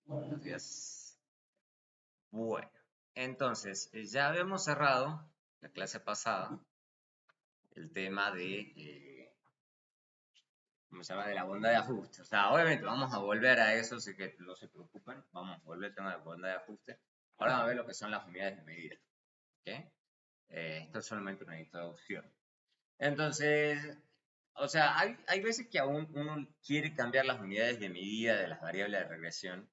Buenos días. Bueno, entonces, ya habíamos cerrado la clase pasada el tema de, ¿cómo se llama? De la bondad de ajuste. O sea, obviamente vamos a volver a eso, así que no se preocupen, vamos a volver al tema de la bondad de ajuste. Ahora vamos a ver lo que son las unidades de medida. ¿Ok? Esto es solamente una introducción. Entonces, o sea, hay veces que aún uno quiere cambiar las unidades de medida de las variables de regresión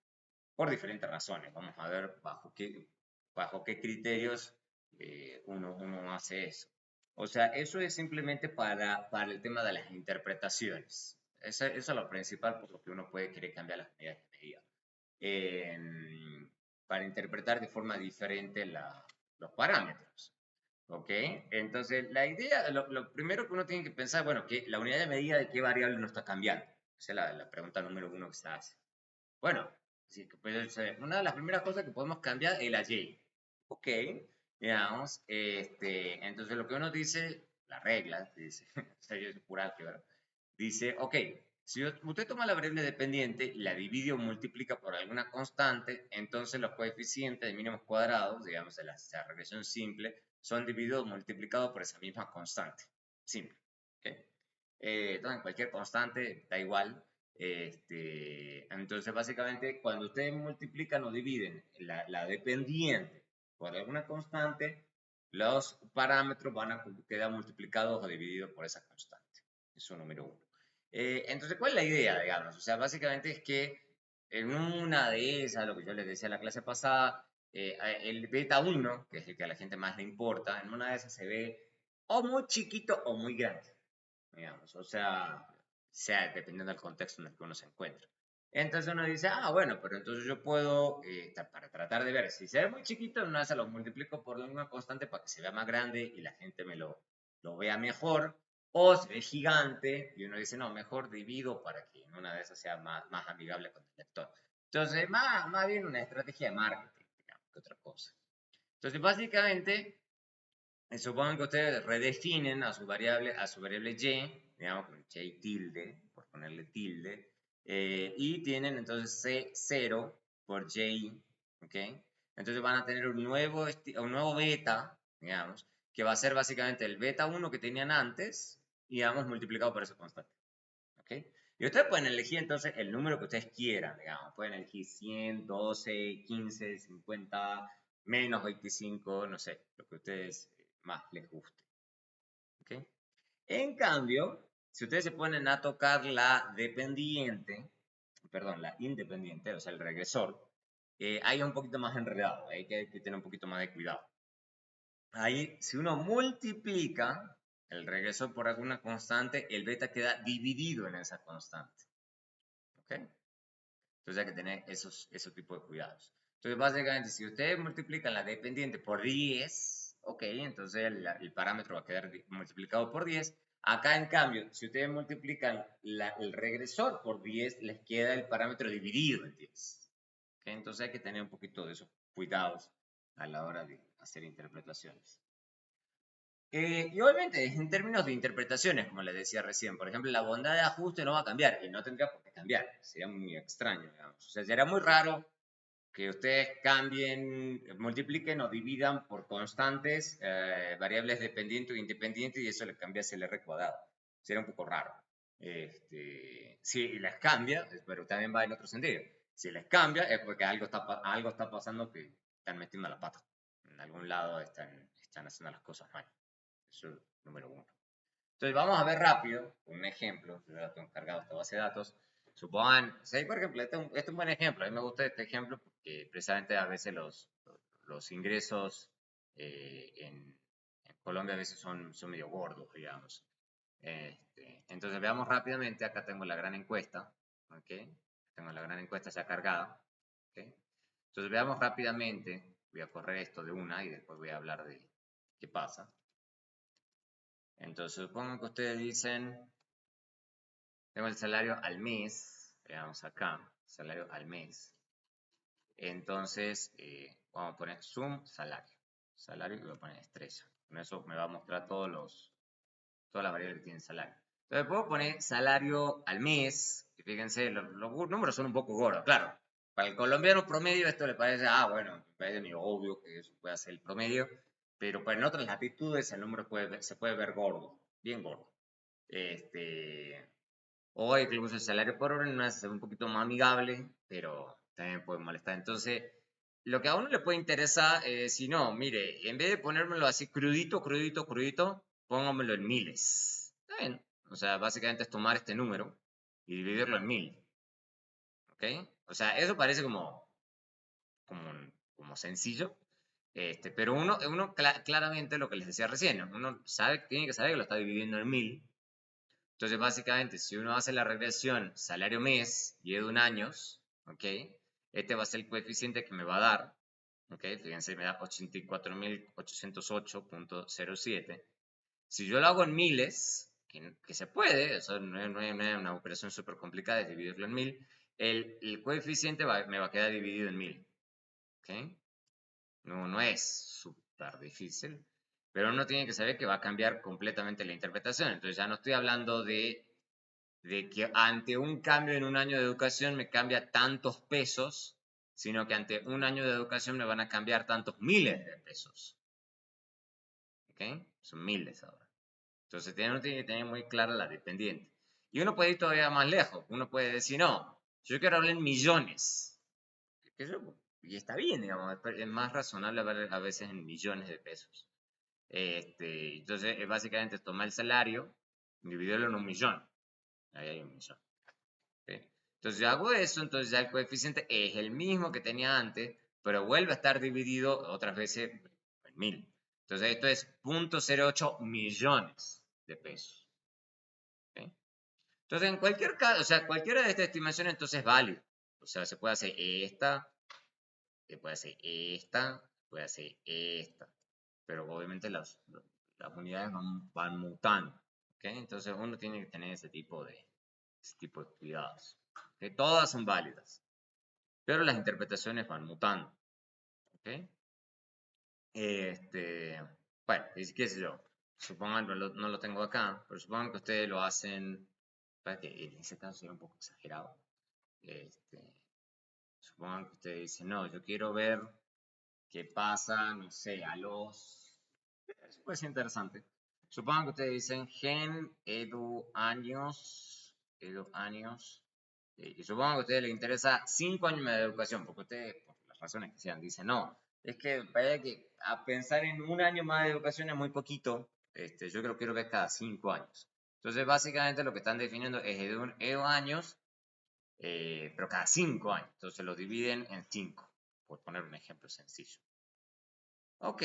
por diferentes razones. Vamos a ver bajo qué criterios uno hace eso. O sea, eso es simplemente para el tema de las interpretaciones. Eso es lo principal por lo que uno puede querer cambiar las unidades de medida. Para interpretar de forma diferente los parámetros. ¿Ok? Entonces, la idea, lo primero que uno tiene que pensar, bueno, que la unidad de medida de qué variable uno está cambiando. Esa es la pregunta número uno que se hace. Bueno, sí, pues, una de las primeras cosas que podemos cambiar es la Y. Ok, digamos, entonces lo que uno dice, la regla, dice, o sea, yo es pura álgebra, dice, ok, si usted toma la variable dependiente y la divide o multiplica por alguna constante, entonces los coeficientes de mínimos cuadrados, digamos, de la regresión simple, son divididos o multiplicados por esa misma constante. Simple. ¿Ok? Entonces, cualquier constante, da igual. Entonces, básicamente, cuando ustedes multiplican o dividen la dependiente por alguna constante, los parámetros van a quedar multiplicados o divididos por esa constante. Eso número uno. Entonces, ¿cuál es la idea, digamos? O sea, básicamente es que en una de esas, lo que yo les decía en la clase pasada, el beta 1, que es el que a la gente más le importa, en una de esas se ve o muy chiquito o muy grande, digamos. O sea, dependiendo del contexto en el que uno se encuentra. Entonces uno dice, ah, bueno, pero entonces yo puedo, para tratar de ver, si se ve muy chiquito, en una vez lo multiplico por la misma constante para que se vea más grande y la gente lo vea mejor. O se ve gigante y uno dice, no, mejor divido para que en una de esas sea más amigable con el lector. Entonces, más bien una estrategia de marketing, digamos, que otra cosa. Entonces, básicamente, supongan que ustedes redefinen a su variable y, digamos con y tilde, por ponerle tilde, y tienen entonces C0 por y, ¿ok? Entonces van a tener un nuevo beta, digamos, que va a ser básicamente el beta 1 que tenían antes, digamos, multiplicado por esa constante, ¿ok? Y ustedes pueden elegir entonces el número que ustedes quieran, digamos, pueden elegir 100, 12, 15, 50, menos 25, no sé, lo que a ustedes más les guste, ¿ok? En cambio, si ustedes se ponen a tocar la dependiente, perdón, la independiente, o sea, el regresor, ahí es un poquito más enredado, hay que tener un poquito más de cuidado. Ahí, si uno multiplica el regresor por alguna constante, el beta queda dividido en esa constante, ¿ok? Entonces hay que tener esos tipos de cuidados. Entonces, básicamente, si ustedes multiplican la dependiente por 10, ok, entonces el parámetro va a quedar multiplicado por 10. Acá, en cambio, si ustedes multiplican el regresor por 10, les queda el parámetro dividido en 10. ¿Ok? Entonces hay que tener un poquito de esos cuidados a la hora de hacer interpretaciones. Y obviamente, en términos de interpretaciones, como les decía recién, por ejemplo, la bondad de ajuste no va a cambiar y no tendría por qué cambiar. Sería muy extraño, digamos. O sea, sería muy raro que ustedes cambien, multipliquen o dividan por constantes variables dependientes o independientes y eso le cambiase el R cuadrado. Sería un poco raro. Si les cambia, pero también va en otro sentido. Si les cambia es porque algo está pasando que están metiendo la pata. En algún lado están haciendo las cosas mal. Eso es número uno. Entonces vamos a ver rápido un ejemplo. Yo ya tengo cargado esta base de datos. Supongan, si por ejemplo, este es un buen ejemplo. A mí me gusta este ejemplo porque precisamente a veces los ingresos en Colombia a veces son medio gordos, digamos. Entonces veamos rápidamente. Acá tengo la gran encuesta. ¿Ok? Tengo la gran encuesta ya cargada. ¿Ok? Entonces veamos rápidamente. Voy a correr esto de una y después voy a hablar de qué pasa. Entonces, supongo que ustedes dicen, tengo el salario al mes, veamos acá, salario al mes. Entonces, vamos a poner sum salario. Salario y voy a poner estrella. Con eso me va a mostrar todas las variables que tienen salario. Entonces, puedo poner salario al mes. Y fíjense, los números son un poco gordos, claro. Para el colombiano promedio esto le parece, bueno, me parece medio obvio que eso puede ser el promedio, pero en otras latitudes el número se puede ver gordo, bien gordo. O incluso el salario por hora no es un poquito más amigable, pero también puede molestar. Entonces, lo que a uno le puede interesar es, si no, mire, en vez de ponérmelo así crudito, crudito, crudito, póngamelo en miles. Está bien. O sea, básicamente es tomar este número y dividirlo en 1000. ¿Ok? O sea, eso parece como sencillo. Pero uno claramente lo que les decía recién, uno tiene que saber que lo está dividiendo en 1000. Entonces, básicamente, si uno hace la regresión salario-mes y de un años, ¿ok? Este va a ser el coeficiente que me va a dar, ¿ok? Fíjense, me da 84.808.07. Si yo lo hago en miles, que se puede, eso no es una operación súper complicada, es dividirlo en 1000, el coeficiente me va a quedar dividido en 1000, ¿ok? No es súper difícil, pero uno tiene que saber que va a cambiar completamente la interpretación. Entonces ya no estoy hablando de que ante un cambio en un año de educación me cambia tantos pesos, sino que ante un año de educación me van a cambiar tantos miles de pesos. ¿Ok? Son miles ahora. Entonces uno tiene que tener muy clara la dependiente. Y uno puede ir todavía más lejos. Uno puede decir, no, yo quiero hablar en millones. Y está bien, digamos, es más razonable hablar a veces en millones de pesos. Entonces, básicamente tomar el salario, dividirlo en 1.000.000. Ahí hay 1.000.000. ¿Ok? Entonces yo hago eso, entonces ya el coeficiente es el mismo que tenía antes, pero vuelve a estar dividido otras veces en 1000. Entonces esto es 0.08 millones de pesos. ¿Ok? Entonces en cualquier caso, o sea, cualquiera de estas estimaciones entonces es válido. O sea, se puede hacer esta, se puede hacer esta, se puede hacer esta. Pero obviamente las unidades van mutando. ¿Ok? Entonces uno tiene que tener ese tipo de cuidados. ¿Ok? Todas son válidas, pero las interpretaciones van mutando. ¿Ok? Bueno, qué sé yo, supongan, no lo tengo acá, pero supongan que ustedes lo hacen, para que en ese caso sería un poco exagerado. Supongan que ustedes dicen, no, yo quiero ver qué pasa, no sé, eso puede ser interesante. Supongan que ustedes dicen gen, edu años, y supongo que a ustedes les interesa 5 años de educación, porque ustedes, por las razones que sean, dicen, no, es que vaya que a pensar en un año más de educación es muy poquito, yo creo que quiero ver cada 5 años. Entonces, básicamente lo que están definiendo es edu años, pero cada 5 años. Entonces lo dividen en 5, por poner un ejemplo sencillo. Ok,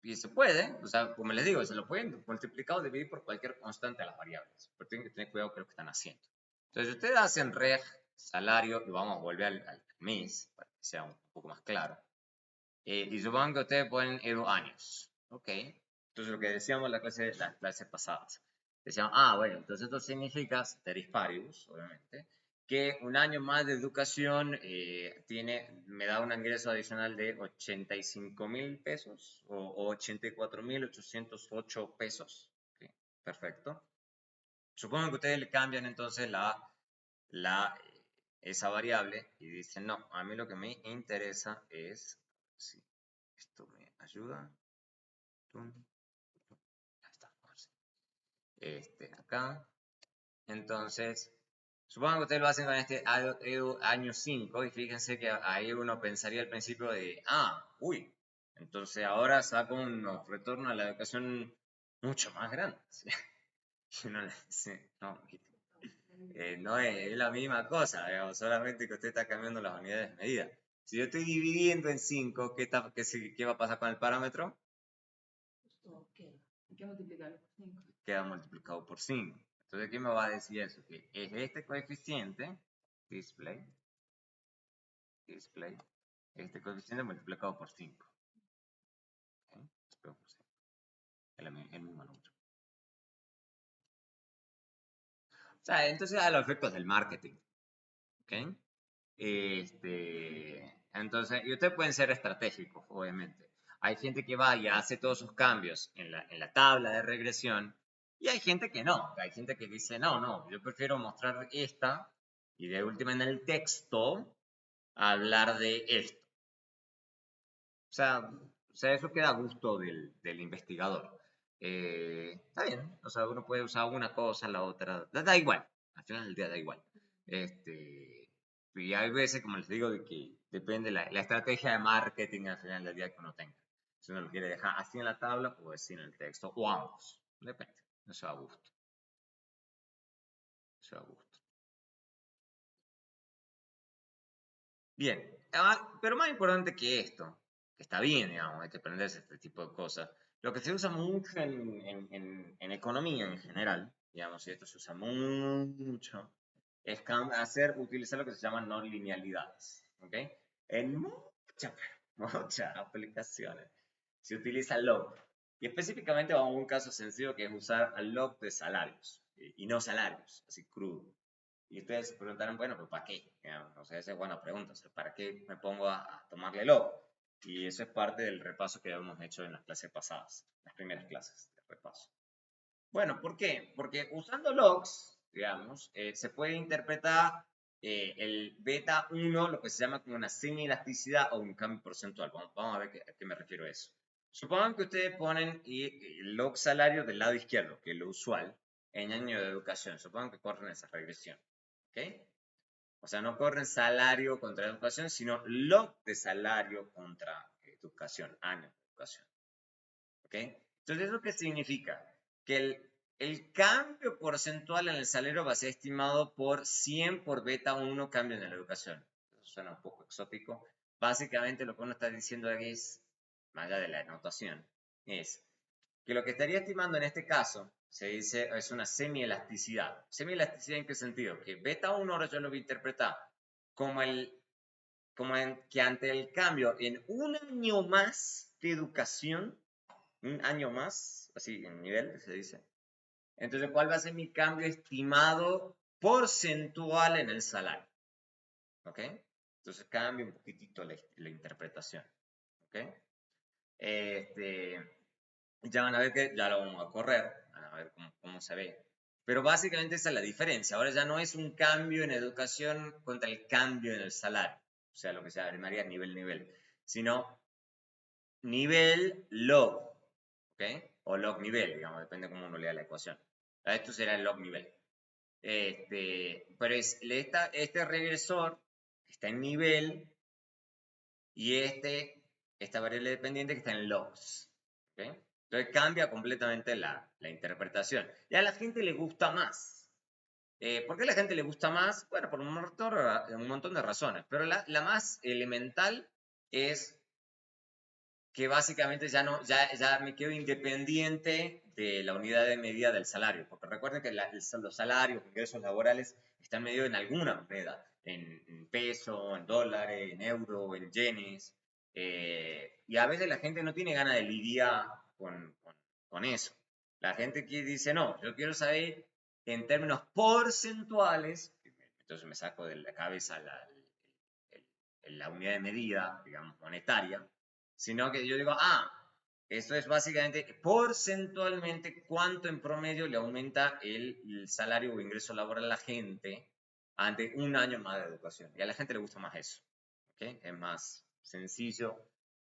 y se puede, o sea, como les digo, se lo pueden multiplicar o dividir por cualquier constante a las variables, pero tienen que tener cuidado con lo que están haciendo. Entonces, ustedes hacen reg, salario, y vamos a volver al mes, para que sea un poco más claro. Y supongan que ustedes ponen edu años, ¿ok? Entonces, lo que decíamos en las clases pasadas, decíamos, bueno, entonces esto significa, ceteris paribus, obviamente, que un año más de educación me da un ingreso adicional de 85.000 pesos o 84.808 pesos. ¿Okay? Perfecto. Supongo que ustedes le cambian entonces esa variable y dicen, no, a mí lo que me interesa es, si esto me ayuda, ahí está, acá. Entonces, supongo que ustedes lo hacen con este edu año 5 y fíjense que ahí uno pensaría al principio de, uy, entonces ahora saco unos retornos a la educación mucho más grandes. Y uno le dice, no, no es la misma cosa, digamos, solamente que usted está cambiando las unidades de medida. Si yo estoy dividiendo en 5, ¿qué va a pasar con el parámetro? Esto queda. Hay que multiplicarlo por 5. Queda multiplicado por 5. Entonces, ¿qué me va a decir eso? Que es este coeficiente, display, este coeficiente multiplicado por 5. ¿Okay? Por 5. El mismo número. O sea, entonces a los efectos del marketing. ¿Ok? Entonces, y ustedes pueden ser estratégicos, obviamente. Hay gente que va y hace todos sus cambios en la tabla de regresión y hay gente que no. Hay gente que dice, no, yo prefiero mostrar esta y de última en el texto hablar de esto. O sea, eso queda a gusto del investigador. Está bien, o sea, uno puede usar una cosa, la otra, da igual, al final del día da igual. Y hay veces, como les digo, de que depende la estrategia de marketing al final del día que uno tenga. Si uno lo quiere dejar así en la tabla o así en el texto, o ambos, depende, eso a gusto. Eso a gusto. Bien, pero más importante que esto, que está bien, digamos, hay que aprenderse este tipo de cosas. Lo que se usa mucho en economía en general, digamos, y esto se usa mucho, es utilizar lo que se llaman no linealidades, ¿ok? En muchas aplicaciones se utiliza log. Y específicamente vamos a un caso sencillo que es usar al log de salarios, y no salarios, así crudo. Y ustedes se preguntarán, bueno, pero ¿para qué? O sea, esa es buena pregunta. O sea, ¿para qué me pongo a tomarle log? Y eso es parte del repaso que habíamos hecho en las clases pasadas, las primeras clases de repaso. Bueno, ¿por qué? Porque usando logs, digamos, se puede interpretar el beta 1, lo que se llama como una semi-elasticidad o un cambio porcentual. Vamos a ver a qué me refiero a eso. Supongan que ustedes ponen el log salario del lado izquierdo, que es lo usual, en año de educación. Supongan que corren esa regresión. ¿Ok? O sea, no corren salario contra educación, sino log de salario contra educación, año de educación. ¿Ok? Entonces, ¿eso qué significa? Que el cambio porcentual en el salario va a ser estimado por 100 por beta 1 cambio en la educación. Eso suena un poco exótico. Básicamente lo que uno está diciendo aquí es, más allá de la anotación, es que lo que estaría estimando en este caso se dice es una semielasticidad. ¿Semielasticidad en qué sentido? Que beta 1 ahora yo lo voy a interpretar como, que ante el cambio en un año más de educación, un año más, así en nivel se dice, entonces ¿cuál va a ser mi cambio estimado porcentual en el salario? ¿Ok? Entonces cambia un poquitito la interpretación. ¿Ok? Ya van a ver que ya lo vamos a correr, van a ver cómo se ve. Pero básicamente esa es la diferencia. Ahora ya no es un cambio en educación contra el cambio en el salario, o sea, lo que se llamaría nivel, sino nivel log, ¿ok? O log nivel, digamos, depende de cómo uno lea la ecuación. Esto será el log nivel. Pero este regresor está en nivel y esta variable dependiente que está en logs, ¿ok? Entonces cambia completamente la interpretación. Y a la gente le gusta más. ¿Por qué a la gente le gusta más? Bueno, por un montón de razones, pero la más elemental es que básicamente ya me quedo independiente de la unidad de medida del salario, porque recuerden que los salarios, los ingresos laborales están medidos en alguna moneda, en peso, en dólares, en euro, en yenes, y a veces la gente no tiene ganas de lidiar con eso. La gente que dice, no, yo quiero saber en términos porcentuales, entonces me saco de la cabeza la unidad de medida, digamos, monetaria, sino que yo digo, esto es básicamente porcentualmente cuánto en promedio le aumenta el salario o ingreso laboral a la gente ante un año más de educación. Y a la gente le gusta más eso. ¿Okay? Es más sencillo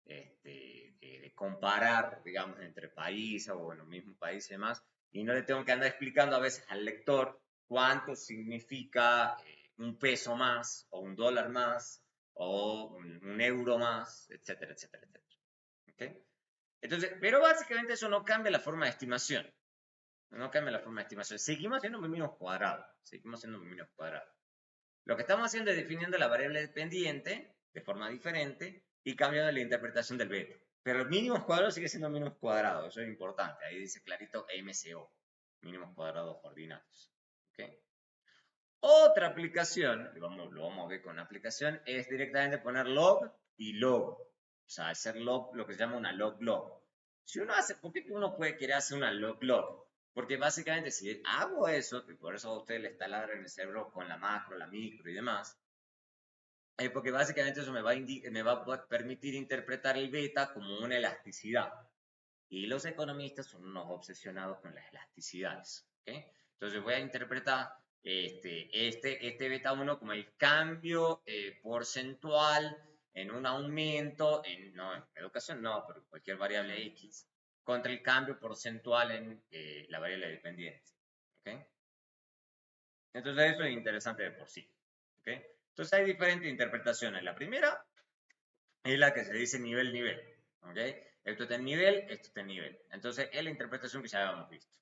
de comparar, digamos, entre países o en los mismos países y demás. Y no le tengo que andar explicando a veces al lector cuánto significa un peso más o un dólar más o un euro más, etcétera, etcétera, etcétera. ¿Okay? Entonces, pero básicamente eso no cambia la forma de estimación. No cambia la forma de estimación. Seguimos haciendo mínimos cuadrados. Seguimos haciendo mínimos cuadrados. Lo que estamos haciendo es definiendo la variable dependiente de forma diferente y cambiando la interpretación del beta. Pero el mínimos cuadrados sigue siendo mínimos cuadrados. Eso es importante. Ahí dice clarito MCO. Mínimos cuadrados ordinarios. ¿Okay? Otra aplicación, lo vamos a ver con una aplicación, es directamente poner log y log. O sea, hacer log, lo que se llama una log-log. Si uno hace, ¿por qué uno puede querer hacer una log-log? Porque básicamente si hago eso, y por eso a usted le está ladrando en el cerebro con la macro, la micro y demás, porque básicamente eso me va a permitir interpretar el beta como una elasticidad. Y los economistas son unos obsesionados con las elasticidades. ¿Okay? Entonces voy a interpretar este beta 1 como el cambio porcentual en un aumento, no, en educación no, pero cualquier variable X, contra el cambio porcentual en la variable dependiente. ¿Okay? Entonces eso es interesante de por sí. ¿Okay? Entonces hay diferentes interpretaciones. La primera es la que se dice nivel-nivel. ¿Okay? Esto está en nivel, esto está en nivel. Entonces es la interpretación que ya habíamos visto.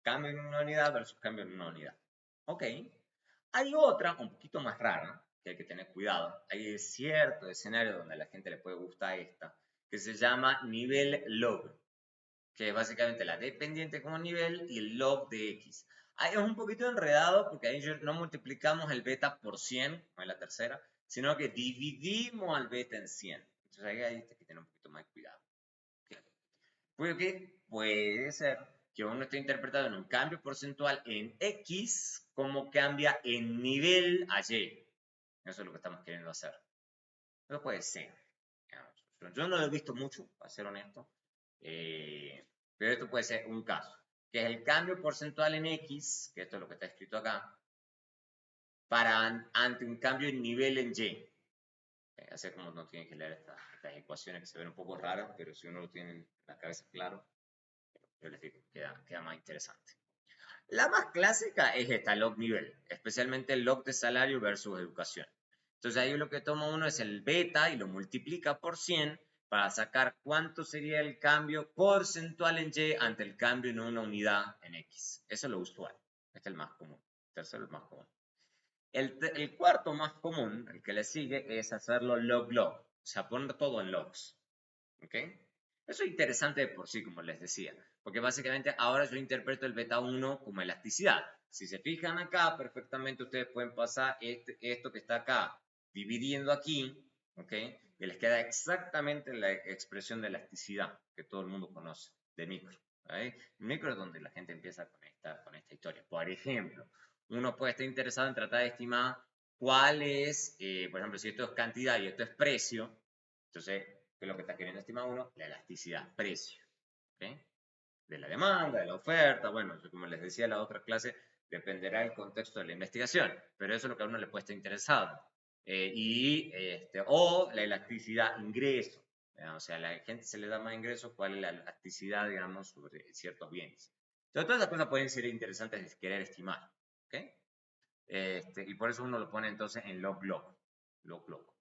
Cambio en una unidad versus cambio en una unidad. Ok. Hay otra un poquito más rara, que hay que tener cuidado. Hay cierto escenario donde a la gente le puede gustar esta, que se llama nivel log, que es básicamente la dependiente como nivel y el log de X. Ahí es un poquito enredado porque ahí no multiplicamos el beta por 100, como en la tercera, sino que dividimos al beta en 100. Entonces ahí hay que tener un poquito más cuidado. Porque puede ser que uno esté interpretando en un cambio porcentual en X como cambia en nivel a Y. Eso es lo que estamos queriendo hacer. Eso puede ser. Yo no lo he visto mucho, para ser honesto. Pero esto puede ser un caso. Que es el cambio porcentual en X, que esto es lo que está escrito acá, ante un cambio en nivel en Y. Así como no tiene que leer estas ecuaciones que se ven un poco raras, pero si uno lo tiene en la cabeza claro, yo les digo, queda más interesante. La más clásica es esta, log nivel, especialmente el log de salario versus educación. Entonces ahí lo que toma uno es el beta y lo multiplica por 100 para sacar cuánto sería el cambio porcentual en Y ante el cambio en una unidad en X. Eso es lo usual. Este es el más común. El tercero es el más común. El cuarto más común, el que le sigue, es hacerlo log-log. O sea, poner todo en logs. ¿Ok? Eso es interesante de por sí, como les decía, porque básicamente ahora yo interpreto el beta 1 como elasticidad. Si se fijan acá, perfectamente ustedes pueden pasar esto que está acá, dividiendo aquí, ¿ok? Y les queda exactamente la expresión de elasticidad que todo el mundo conoce, de micro. ¿Okay? Micro es donde la gente empieza con esta historia. Por ejemplo, uno puede estar interesado en tratar de estimar cuál es, por ejemplo, si esto es cantidad y esto es precio, entonces, ¿qué es lo que está queriendo estimar uno? La elasticidad, precio. ¿Okay? De la demanda, de la oferta, bueno, como les decía en la otra clase, dependerá del contexto de la investigación, pero eso es lo que a uno le puede estar interesado. O la elasticidad ingreso, o sea, a la gente se le da más ingreso, cuál es la elasticidad, digamos, sobre ciertos bienes. Entonces, todas esas cosas pueden ser interesantes de querer estimar. ¿Okay? Y por eso uno lo pone entonces en log-log. Log-log.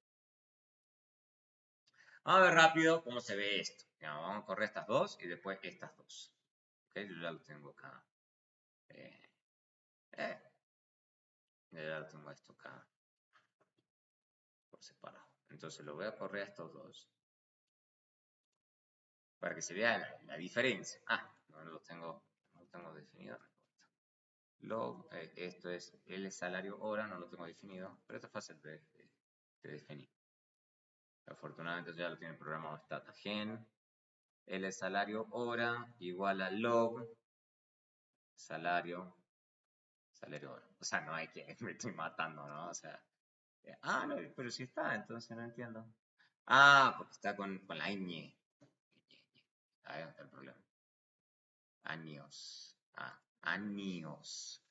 Vamos a ver rápido cómo se ve esto. Ya, vamos a correr estas dos y después estas dos. Okay, yo ya lo tengo acá. Ya lo tengo esto acá por separado. Entonces lo voy a correr a estos dos para que se vea la diferencia. No lo tengo definido. Esto es el salario hora, no lo tengo definido, pero esto es fácil de definir. Afortunadamente ya lo tiene programado StataGen. El salario hora igual a log salario hora. O sea, no hay que me estoy matando, ¿no? O sea, no, pero si está, entonces no entiendo. Porque está con la ñ. Ahí está el problema. Años. Años.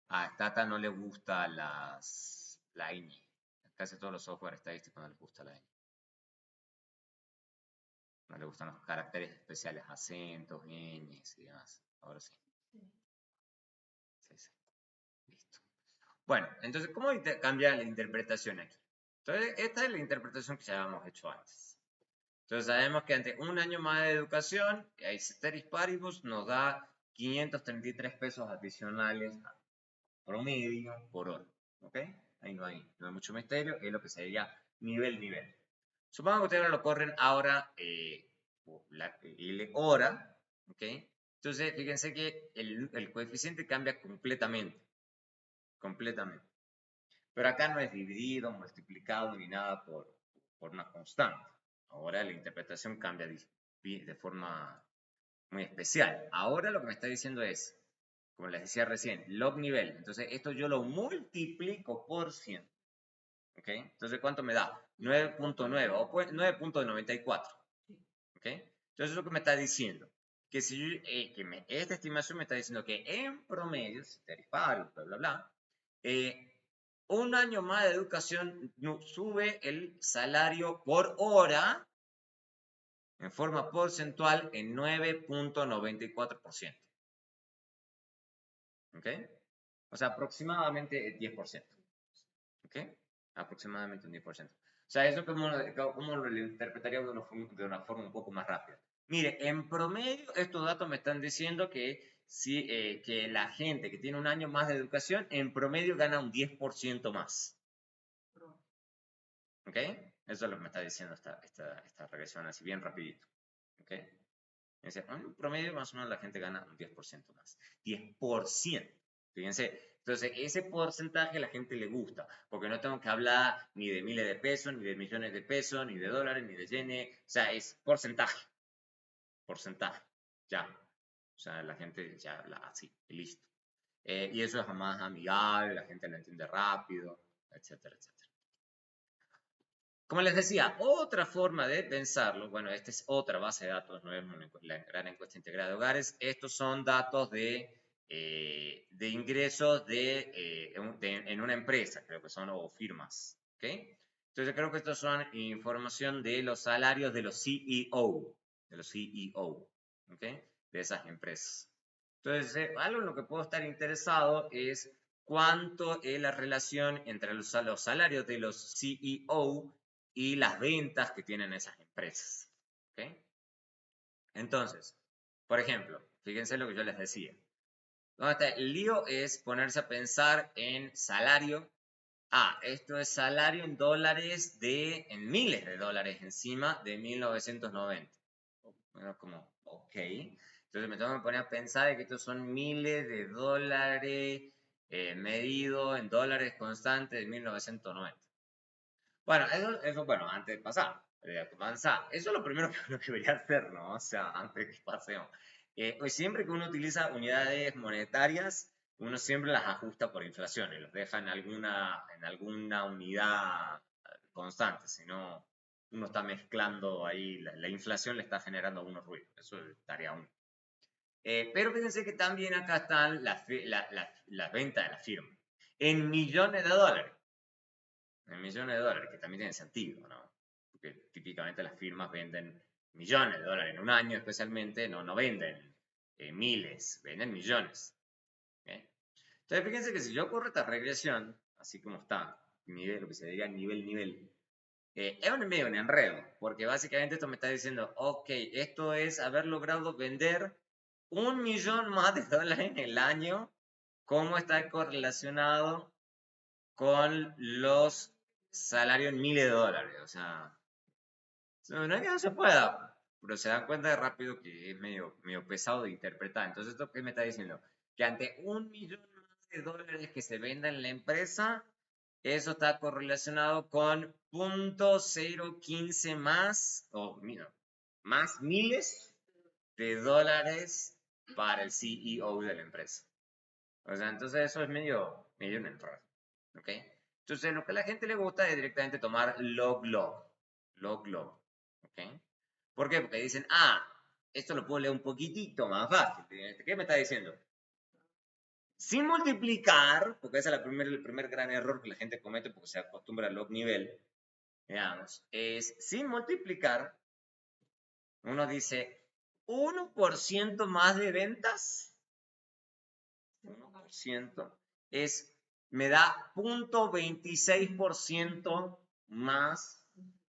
A Tata no le gusta la ñ. Casi todos los software estadísticos no les gusta la ñ. No le gustan los caracteres especiales, acentos, ñes y demás. Ahora sí. Sí. Listo. Bueno, entonces, ¿cómo cambia la interpretación aquí? Entonces, esta es la interpretación que ya habíamos hecho antes. Entonces, sabemos que ante un año más de educación, ceteris paribus nos da 533 pesos adicionales promedio por hora. ¿Ok? Ahí no hay mucho misterio, es lo que sería nivel. Supongo que ustedes lo corren ahora la hora. ¿Ok? Entonces, fíjense que el coeficiente cambia completamente. Pero acá no es dividido, multiplicado ni nada por una constante. Ahora la interpretación cambia de forma muy especial. Ahora lo que me está diciendo es, como les decía recién, log nivel. Entonces esto yo lo multiplico por 100. ¿Ok? Entonces, ¿cuánto me da? 9.9 o 9.94. ¿Ok? Entonces, lo que me está diciendo, que si esta estimación me está diciendo que en promedio, si te disparo, bla, bla, bla, Un año más de educación sube el salario por hora en forma porcentual en 9.94%. ¿Ok? O sea, aproximadamente 10%. ¿Ok? Aproximadamente un 10%. O sea, eso como lo interpretaría de una forma un poco más rápida. Mire, en promedio, estos datos me están diciendo que, que la gente que tiene un año más de educación, en promedio gana un 10% más. ¿Ok? Eso es lo que me está diciendo esta regresión, así bien rapidito. ¿Ok? En promedio, más o menos, la gente gana un 10% más. 10%. Fíjense. Entonces, ese porcentaje a la gente le gusta, porque no tengo que hablar ni de miles de pesos, ni de millones de pesos, ni de dólares, ni de yenes. O sea, es porcentaje. Porcentaje. Ya. O sea, la gente ya habla así, listo. Y eso es más amigable, la gente lo entiende rápido, etcétera, etcétera. Como les decía, otra forma de pensarlo, bueno, esta es otra base de datos, no es la gran encuesta integrada de hogares, estos son datos de ingresos en una empresa, creo que son, o firmas, ¿ok? Entonces creo que estos son información de los salarios de los CEO, ¿ok? De esas empresas. Entonces, algo en lo que puedo estar interesado es cuánto es la relación entre los salarios de los CEO y las ventas que tienen esas empresas. ¿Ok? Entonces, por ejemplo, fíjense lo que yo les decía. El lío es ponerse a pensar en salario. Esto es salario en dólares en miles de dólares encima de 1990. Bueno, como, ok. Entonces me tengo que poner a pensar que estos son miles de dólares medido en dólares constantes de 1990. Bueno, bueno, antes de pasar, avanzar, eso es lo primero que uno debería hacer, ¿no? O sea, antes que pasemos. Pues siempre que uno utiliza unidades monetarias, uno siempre las ajusta por inflación y los deja en alguna unidad constante, si no, uno está mezclando ahí, la inflación le está generando algunos ruidos, eso es tarea única. Pero fíjense que también acá están las ventas de la firma, en millones de dólares. En millones de dólares, que también tiene sentido, ¿no? Porque típicamente las firmas venden millones de dólares en un año, especialmente, no venden miles, venden millones. ¿Okay? Entonces, fíjense que si yo corro esta regresión, así como está, lo que se diría nivel, es medio un enredo, porque básicamente esto me está diciendo, ok, esto es haber logrado vender 1.000.000 más de dólares en el año, cómo está correlacionado con los salarios en miles de dólares. O sea, no es que no se pueda, pero se dan cuenta de rápido que es medio pesado de interpretar. Entonces, ¿esto qué me está diciendo? Que ante 1.000.000 más de dólares que se venda en la empresa, eso está correlacionado con 0.015 más, más miles de dólares para el CEO de la empresa. O sea, entonces eso es medio un error. ¿Ok? Entonces, lo que a la gente le gusta es directamente tomar log-log. Log-log. ¿Ok? ¿Por qué? Porque dicen, esto lo puedo leer un poquitito más fácil. ¿Qué me está diciendo? Sin multiplicar, porque ese es el primer gran error que la gente comete porque se acostumbra al log nivel, digamos, es sin multiplicar, uno dice 1% más de ventas, 1% me da 0.26% más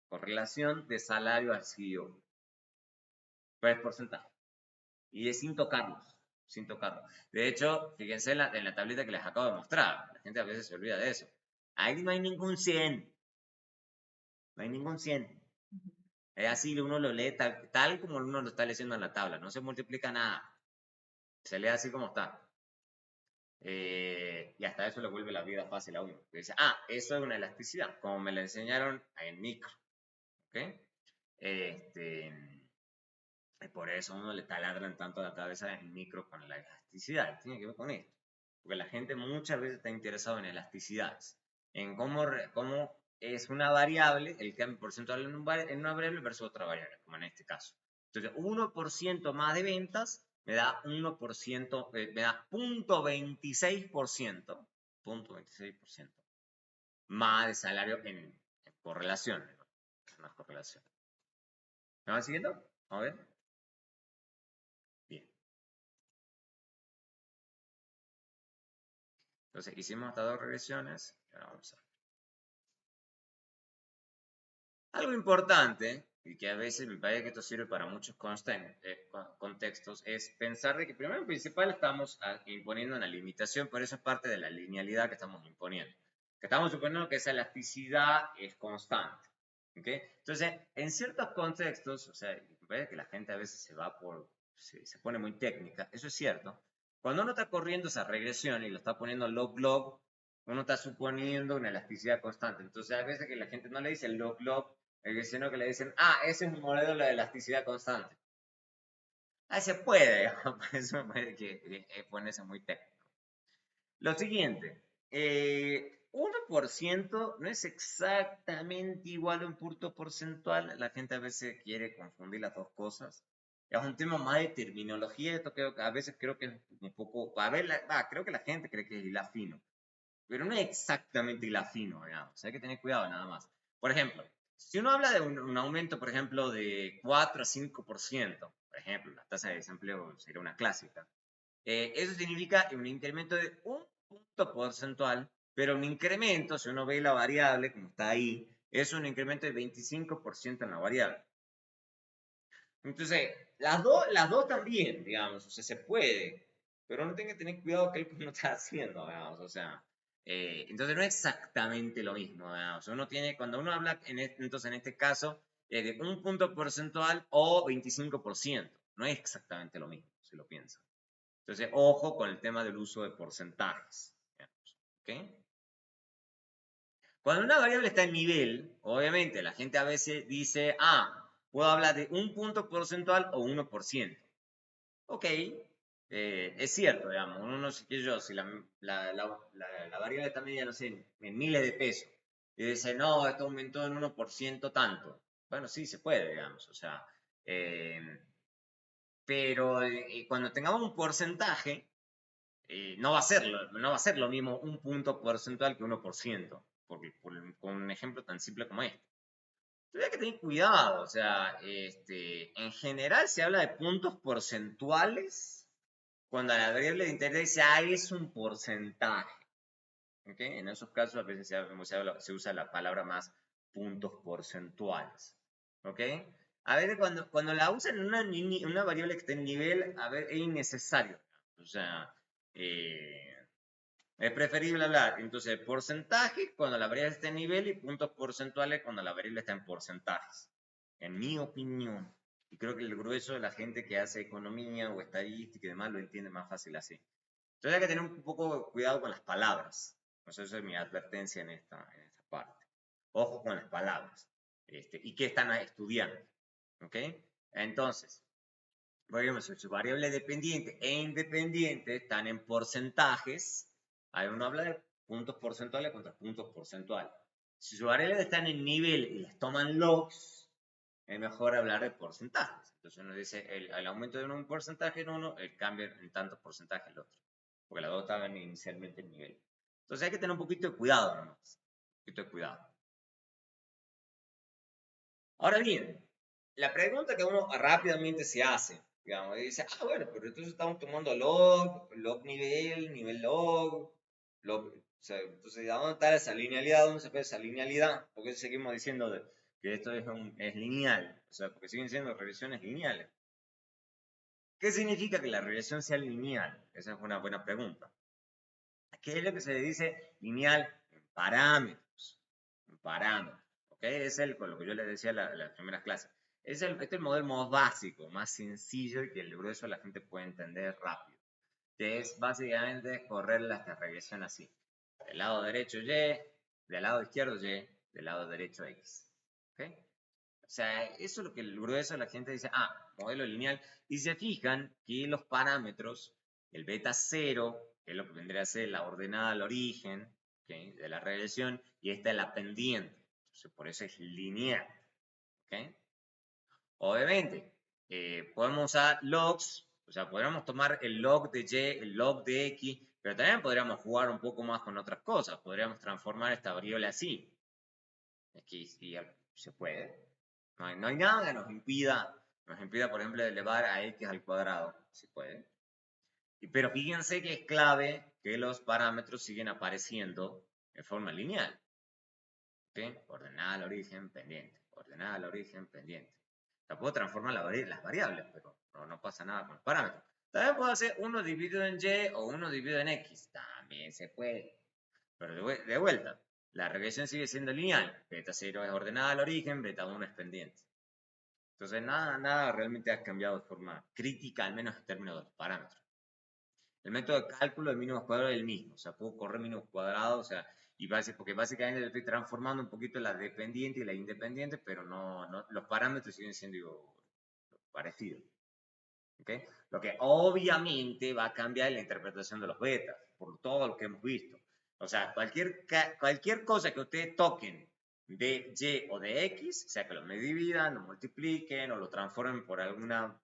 correlación de salario al CEO. Pero es porcentaje. Y es sin tocarlos. Sin tocarlos. De hecho, fíjense en la tablita que les acabo de mostrar. La gente a veces se olvida de eso. Ahí no hay ningún 100. No hay ningún 100. Es así, uno lo lee tal como uno lo está leyendo en la tabla. No se multiplica nada. Se lee así como está. Y hasta eso le vuelve la vida fácil a uno. Dice, eso es una elasticidad, como me la enseñaron en micro. ¿Ok? Por eso uno le taladran tanto la cabeza en micro con la elasticidad. Tiene que ver con esto. Porque la gente muchas veces está interesada en elasticidades. En cómo es una variable, el cambio porcentual en una variable versus otra variable, como en este caso. Entonces, 1% más de ventas me da 1%, me da 0.26% 0.26%. Más de salario en correlación. ¿No? Una correlación. ¿Me van siguiendo? A ver. Bien. Entonces, hicimos hasta 2 regresiones. Ahora vamos a ver. Algo importante, y que a veces me parece que esto sirve para muchos contextos, es pensar de que primero en principal estamos imponiendo una limitación, por eso es parte de la linealidad que estamos imponiendo. Que estamos suponiendo que esa elasticidad es constante. ¿Okay? Entonces, en ciertos contextos, o sea, me parece que la gente a veces se pone muy técnica, eso es cierto. Cuando uno está corriendo esa regresión y lo está poniendo log-log, uno está suponiendo una elasticidad constante. Entonces, a veces que la gente no le dice log-log, sino que le dicen, ese es un modelo de elasticidad constante. Ahí se puede, por eso me parece que ponerse muy técnico. Lo siguiente, 1% no es exactamente igual a un punto porcentual. La gente a veces quiere confundir las dos cosas. Es un tema más de terminología. Esto a veces creo que es un poco, creo que la gente cree que es hila fino, pero no es exactamente hila fino, digamos. Hay que tener cuidado nada más. Por ejemplo, si uno habla de un aumento, por ejemplo, de 4 a 5%, por ejemplo, la tasa de desempleo sería una clásica. Eso significa un incremento de un punto porcentual, pero un incremento, si uno ve la variable, como está ahí, es un incremento de 25% en la variable. Entonces, las dos también, digamos, o sea, se puede, pero uno tiene que tener cuidado que uno está haciendo, digamos, o sea, entonces no es exactamente lo mismo, digamos, uno tiene, cuando uno habla, entonces en este caso, de un punto porcentual o 25%, no es exactamente lo mismo, si lo piensan. Entonces, ojo con el tema del uso de porcentajes. ¿Okay? Cuando una variable está en nivel, obviamente la gente a veces dice, puedo hablar de un punto porcentual o 1%. Ok, es cierto, digamos, uno no sé qué yo, si la variable está medida, no sé, en miles de pesos, y dice, no, esto aumentó en 1% tanto. Bueno, sí, se puede, digamos, o sea, pero cuando tengamos un porcentaje, no va a ser lo mismo un punto porcentual que 1%, porque con un ejemplo tan simple como este. Entonces hay que tener cuidado, o sea, en general se habla de puntos porcentuales cuando la variable de interés ya es un porcentaje. ¿Okay? En esos casos a veces se usa la palabra más puntos porcentuales. ¿Ok? A veces cuando la usan en una variable que está en nivel, a ver, es innecesario. O sea, es preferible hablar entonces de porcentaje cuando la variable está en nivel y puntos porcentuales cuando la variable está en porcentajes. En mi opinión. Y creo que el grueso de la gente que hace economía o estadística y demás lo entiende más fácil así. Entonces hay que tener un poco de cuidado con las palabras. Esa es mi advertencia en esta parte. Ojo con las palabras. Y qué están estudiando. ¿Ok? Entonces, por ejemplo, si su variable dependiente e independiente están en porcentajes, ahí uno habla de puntos porcentuales contra puntos porcentuales. Si sus variables están en nivel y les toman logs, es mejor hablar de porcentajes. Entonces uno dice el aumento de un porcentaje en uno, el cambio en tanto porcentaje en el otro. Porque las dos estaban inicialmente en nivel. Entonces hay que tener un poquito de cuidado nomás. Un poquito de cuidado. Ahora bien, la pregunta que uno rápidamente se hace, digamos, y dice, bueno, pero entonces estamos tomando log nivel, nivel log, o sea, entonces, ¿a dónde está esa linealidad? ¿Dónde se ve esa linealidad? ¿Por qué seguimos diciendo que esto es lineal? O sea, porque siguen siendo regresiones lineales. ¿Qué significa que la regresión sea lineal? Esa es una buena pregunta. ¿Qué es lo que se le dice lineal? En parámetros. En parámetros. ¿Ok? Es con lo que yo les decía en las primeras clases. Este es el modelo más básico, más sencillo y que el grueso la gente puede entender rápido. Que es básicamente correr la regresión así. Del lado derecho Y, del lado izquierdo Y, del lado derecho X. ¿Ok? O sea, eso es lo que el grueso de la gente dice, modelo lineal. Y se fijan que los parámetros, el beta 0, que es lo que vendría a ser la ordenada al origen, ¿okay?, de la regresión, y esta es la pendiente. Entonces, por eso es lineal. ¿Okay? Obviamente, podemos usar logs, o sea, podríamos tomar el log de Y, el log de X, Pero también podríamos jugar un poco más con otras cosas. Podríamos transformar esta variable así. Aquí sí se puede. No hay nada que nos impida, por ejemplo, elevar a x al cuadrado. Se puede. Pero fíjense que es clave que los parámetros siguen apareciendo de forma lineal. ¿Okay? Ordenada al origen, pendiente. Ordenada al origen, pendiente. La puedo transformar las variables, pero no pasa nada con los parámetros. También puedo hacer 1 dividido en y o 1 dividido en x. También se puede. Pero de vuelta, la regresión sigue siendo lineal. Beta 0 es ordenada al origen, beta 1 es pendiente. Entonces, nada realmente ha cambiado de forma crítica, al menos en términos de los parámetros. El método de cálculo de mínimos cuadrados es el mismo. O sea, puedo correr mínimos cuadrados, o sea, porque básicamente estoy transformando un poquito la dependiente y la independiente, pero los parámetros siguen siendo parecidos. ¿Okay? Lo que obviamente va a cambiar la interpretación de los betas, por todo lo que hemos visto. O sea, cualquier cosa que ustedes toquen de y o de x, sea que lo me dividan, lo multipliquen o lo transformen por alguna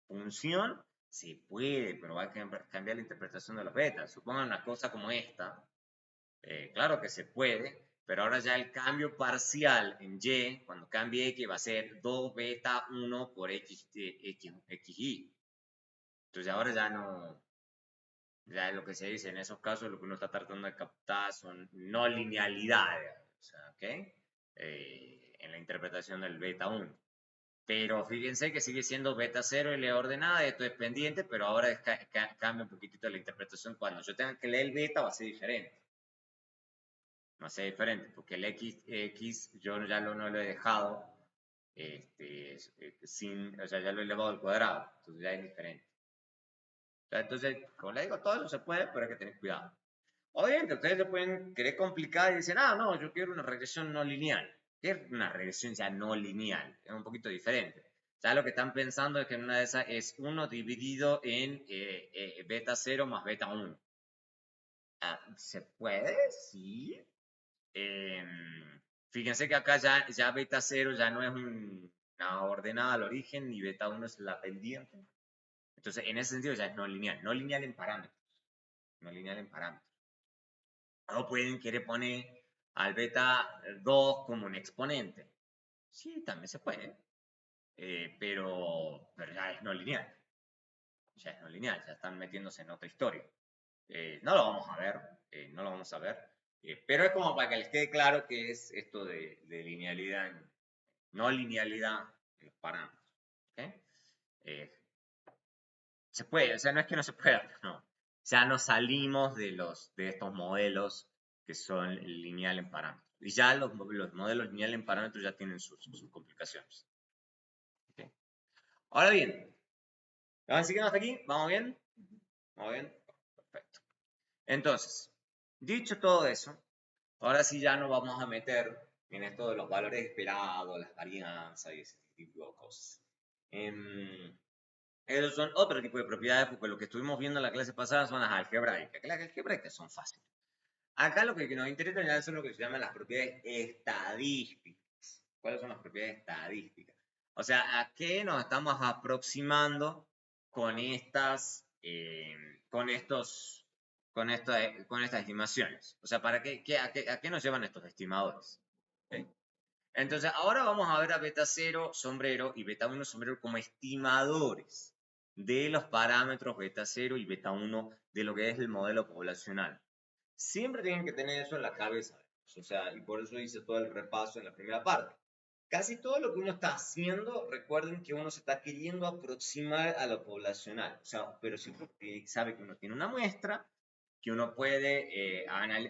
función, se puede, pero va a cambiar la interpretación de los betas. Supongan una cosa como esta, claro que se puede, pero ahora ya el cambio parcial en y, cuando cambie x, va a ser 2 beta 1 por xy. Entonces ahora ya no, ya lo que se dice en esos casos, lo que uno está tratando de captar son no linealidades, o sea, ¿ok? En la interpretación del beta 1. Pero fíjense que sigue siendo beta 0 y la ordenada, esto es pendiente, pero ahora cambia un poquitito la interpretación. Cuando yo tenga que leer el beta va a ser diferente. Va a ser diferente, porque el x yo ya no lo he dejado o sea, ya lo he elevado al cuadrado, entonces ya es diferente. Entonces, como le digo, todo eso se puede, pero hay que tener cuidado. Obviamente, ustedes se pueden querer complicar y dicen, no, yo quiero una regresión no lineal. ¿Qué es una regresión ya no lineal? Es un poquito diferente. Ya lo que están pensando es que en una de esas es 1 dividido en beta 0 más beta 1. ¿Se puede? Sí. Fíjense que acá ya beta 0 ya no es una ordenada al origen, ni beta 1 es la pendiente. Entonces, en ese sentido ya es no lineal. No lineal en parámetros. No lineal en parámetros. O pueden querer poner al beta 2 como un exponente. Sí, también se puede. Pero ya es no lineal. Ya es no lineal, ya están metiéndose en otra historia. No lo vamos a ver, no lo vamos a ver. Pero es como para que les quede claro que es esto de linealidad, no linealidad en los parámetros. ¿Okay? Se puede, o sea, no es que no se pueda, no. Ya nos salimos de estos modelos que son lineal en parámetros. Y ya los modelos lineal en parámetros ya tienen sus complicaciones. ¿Okay? Ahora bien, ¿vamos siguiendo hasta aquí? ¿Vamos bien? ¿Vamos bien? Perfecto. Entonces, dicho todo eso, ahora sí ya nos vamos a meter en esto de los valores esperados, las varianzas y ese tipo de cosas. Esos son otro tipo de propiedades, porque lo que estuvimos viendo en la clase pasada son las algebraicas, que las algebraicas son fáciles. Acá lo que nos interesa son lo que se llaman las propiedades estadísticas. ¿Cuáles son las propiedades estadísticas? O sea, ¿a qué nos estamos aproximando con estas, con estas estimaciones? O sea, ¿a qué nos llevan estos estimadores? ¿Okay? Entonces, ahora vamos a ver a beta 0, sombrero, y beta 1, sombrero como estimadores de los parámetros beta 0 y beta 1 de lo que es el modelo poblacional. Siempre tienen que tener eso en la cabeza. O sea, y por eso hice todo el repaso en la primera parte. Casi todo lo que uno está haciendo, recuerden que uno se está queriendo aproximar a lo poblacional. O sea, pero si uno sabe que uno tiene una muestra, que uno puede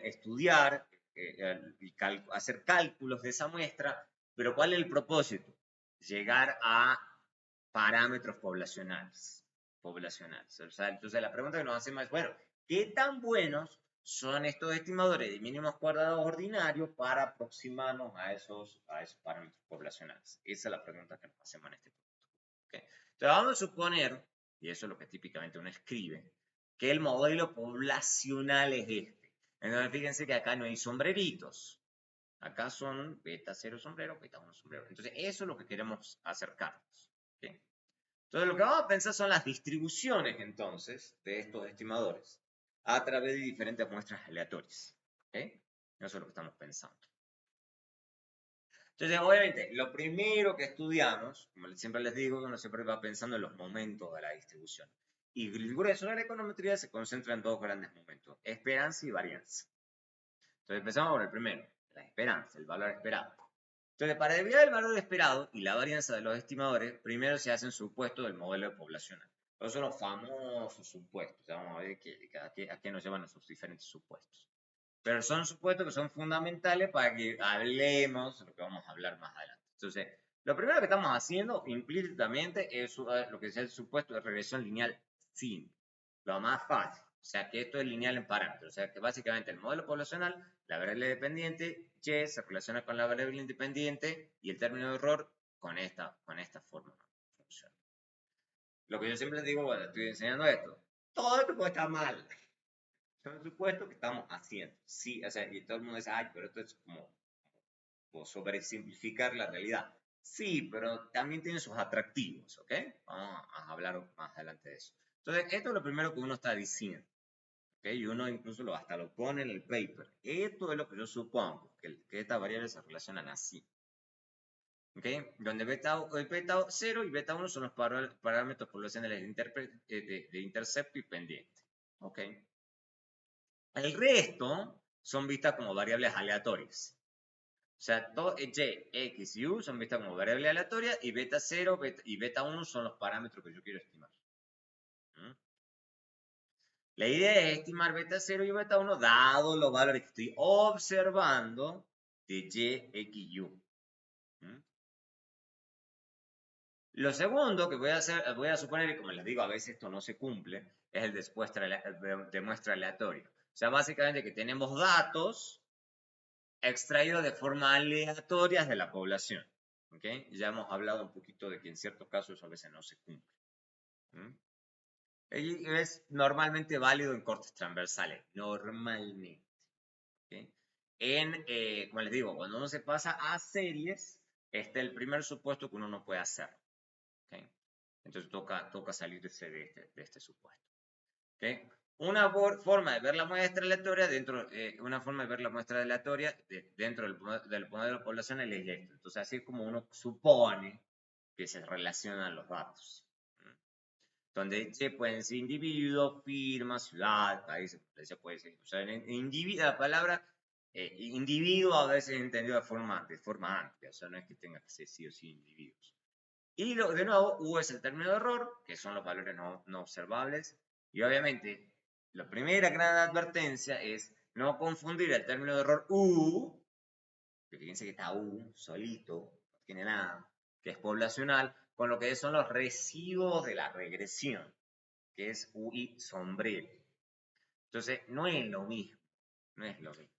estudiar y hacer cálculos de esa muestra, pero ¿cuál es el propósito? Llegar a parámetros poblacionales. O sea, entonces la pregunta que nos hacemos es, bueno, ¿qué tan buenos son estos estimadores de mínimos cuadrados ordinarios para aproximarnos a esos parámetros poblacionales? Esa es la pregunta que nos hacemos en este punto. ¿Okay? Entonces vamos a suponer, y eso es lo que típicamente uno escribe, que el modelo poblacional es este. Entonces fíjense que acá no hay sombreritos. Acá son beta 0 sombrero, beta 1 sombrero. Entonces eso es lo que queremos acercarnos. ¿Okay? Entonces lo que vamos a pensar son las distribuciones entonces de estos estimadores. a través de diferentes muestras aleatorias. ¿Ok? Eso es lo que estamos pensando. Entonces, obviamente, lo primero que estudiamos, como siempre les digo, uno siempre va pensando en los momentos de la distribución. Y el grueso de la econometría se concentra en dos grandes momentos, esperanza y varianza. Entonces, empezamos por el primero, la esperanza, el valor esperado. Entonces, para determinar el valor esperado y la varianza de los estimadores, primero se hacen supuestos del modelo poblacional. Esos son los famosos supuestos. Ya vamos a ver a qué nos llevan esos diferentes supuestos. Pero son supuestos que son fundamentales para que hablemos de lo que vamos a hablar más adelante. Entonces, lo primero que estamos haciendo implícitamente es lo que es el supuesto de regresión lineal simple. Lo más fácil. O sea, que esto es lineal en parámetros. O sea, que básicamente el modelo poblacional, la variable dependiente, y se relaciona con la variable independiente y el término de error con esta forma de función. Lo que yo siempre digo cuando estoy enseñando esto, todo esto puede estar mal. Son supuestos que estamos haciendo. Sí, o sea, y todo el mundo dice, ay, pero esto es como sobresimplificar la realidad. Sí, pero también tiene sus atractivos, ¿ok? Vamos a hablar más adelante de eso. Entonces, esto es lo primero que uno está diciendo. ¿Ok? Y uno incluso hasta lo pone en el paper. Esto es lo que yo supongo, que estas variables se relacionan así. ¿Ok? Donde beta 0 y beta 1 son los parámetros poblacionales de intercepto y pendiente. ¿Ok? El resto son vistas como variables aleatorias. O sea, y, x y u son vistas como variables aleatorias y beta 0 y beta 1 son los parámetros que yo quiero estimar. ¿Mm? La idea es estimar beta 0 y beta 1 dado los valores que estoy observando de y, x y u. ¿Mm? Lo segundo que voy a hacer, voy a suponer, y como les digo, a veces esto no se cumple, es el de muestra aleatoria. O sea, básicamente que tenemos datos extraídos de forma aleatoria de la población. ¿Okay? Ya hemos hablado un poquito de que en ciertos casos eso a veces no se cumple. Y es normalmente válido en cortes transversales, normalmente. ¿Okay? Como les digo, cuando uno se pasa a series, este es el primer supuesto que uno no puede hacer. ¿Okay? Entonces toca salir de este supuesto. ¿Okay? Una forma de ver la muestra aleatoria dentro del modelo poblacional es esto. Entonces, así es como uno supone que se relacionan los datos. Donde pueden ser individuo, firma, ciudad, país, puede ser. O sea, la palabra individuo a veces es entendido de forma amplia. O sea, no es que tenga que ser sí o sí individuos. Y de nuevo, U es el término de error, que son los valores no observables. Y obviamente, la primera gran advertencia es no confundir el término de error U, que fíjense que está U solito, no tiene nada, que es poblacional, con lo que son los residuos de la regresión, que es UI sombrero. Entonces, no es lo mismo, no es lo mismo.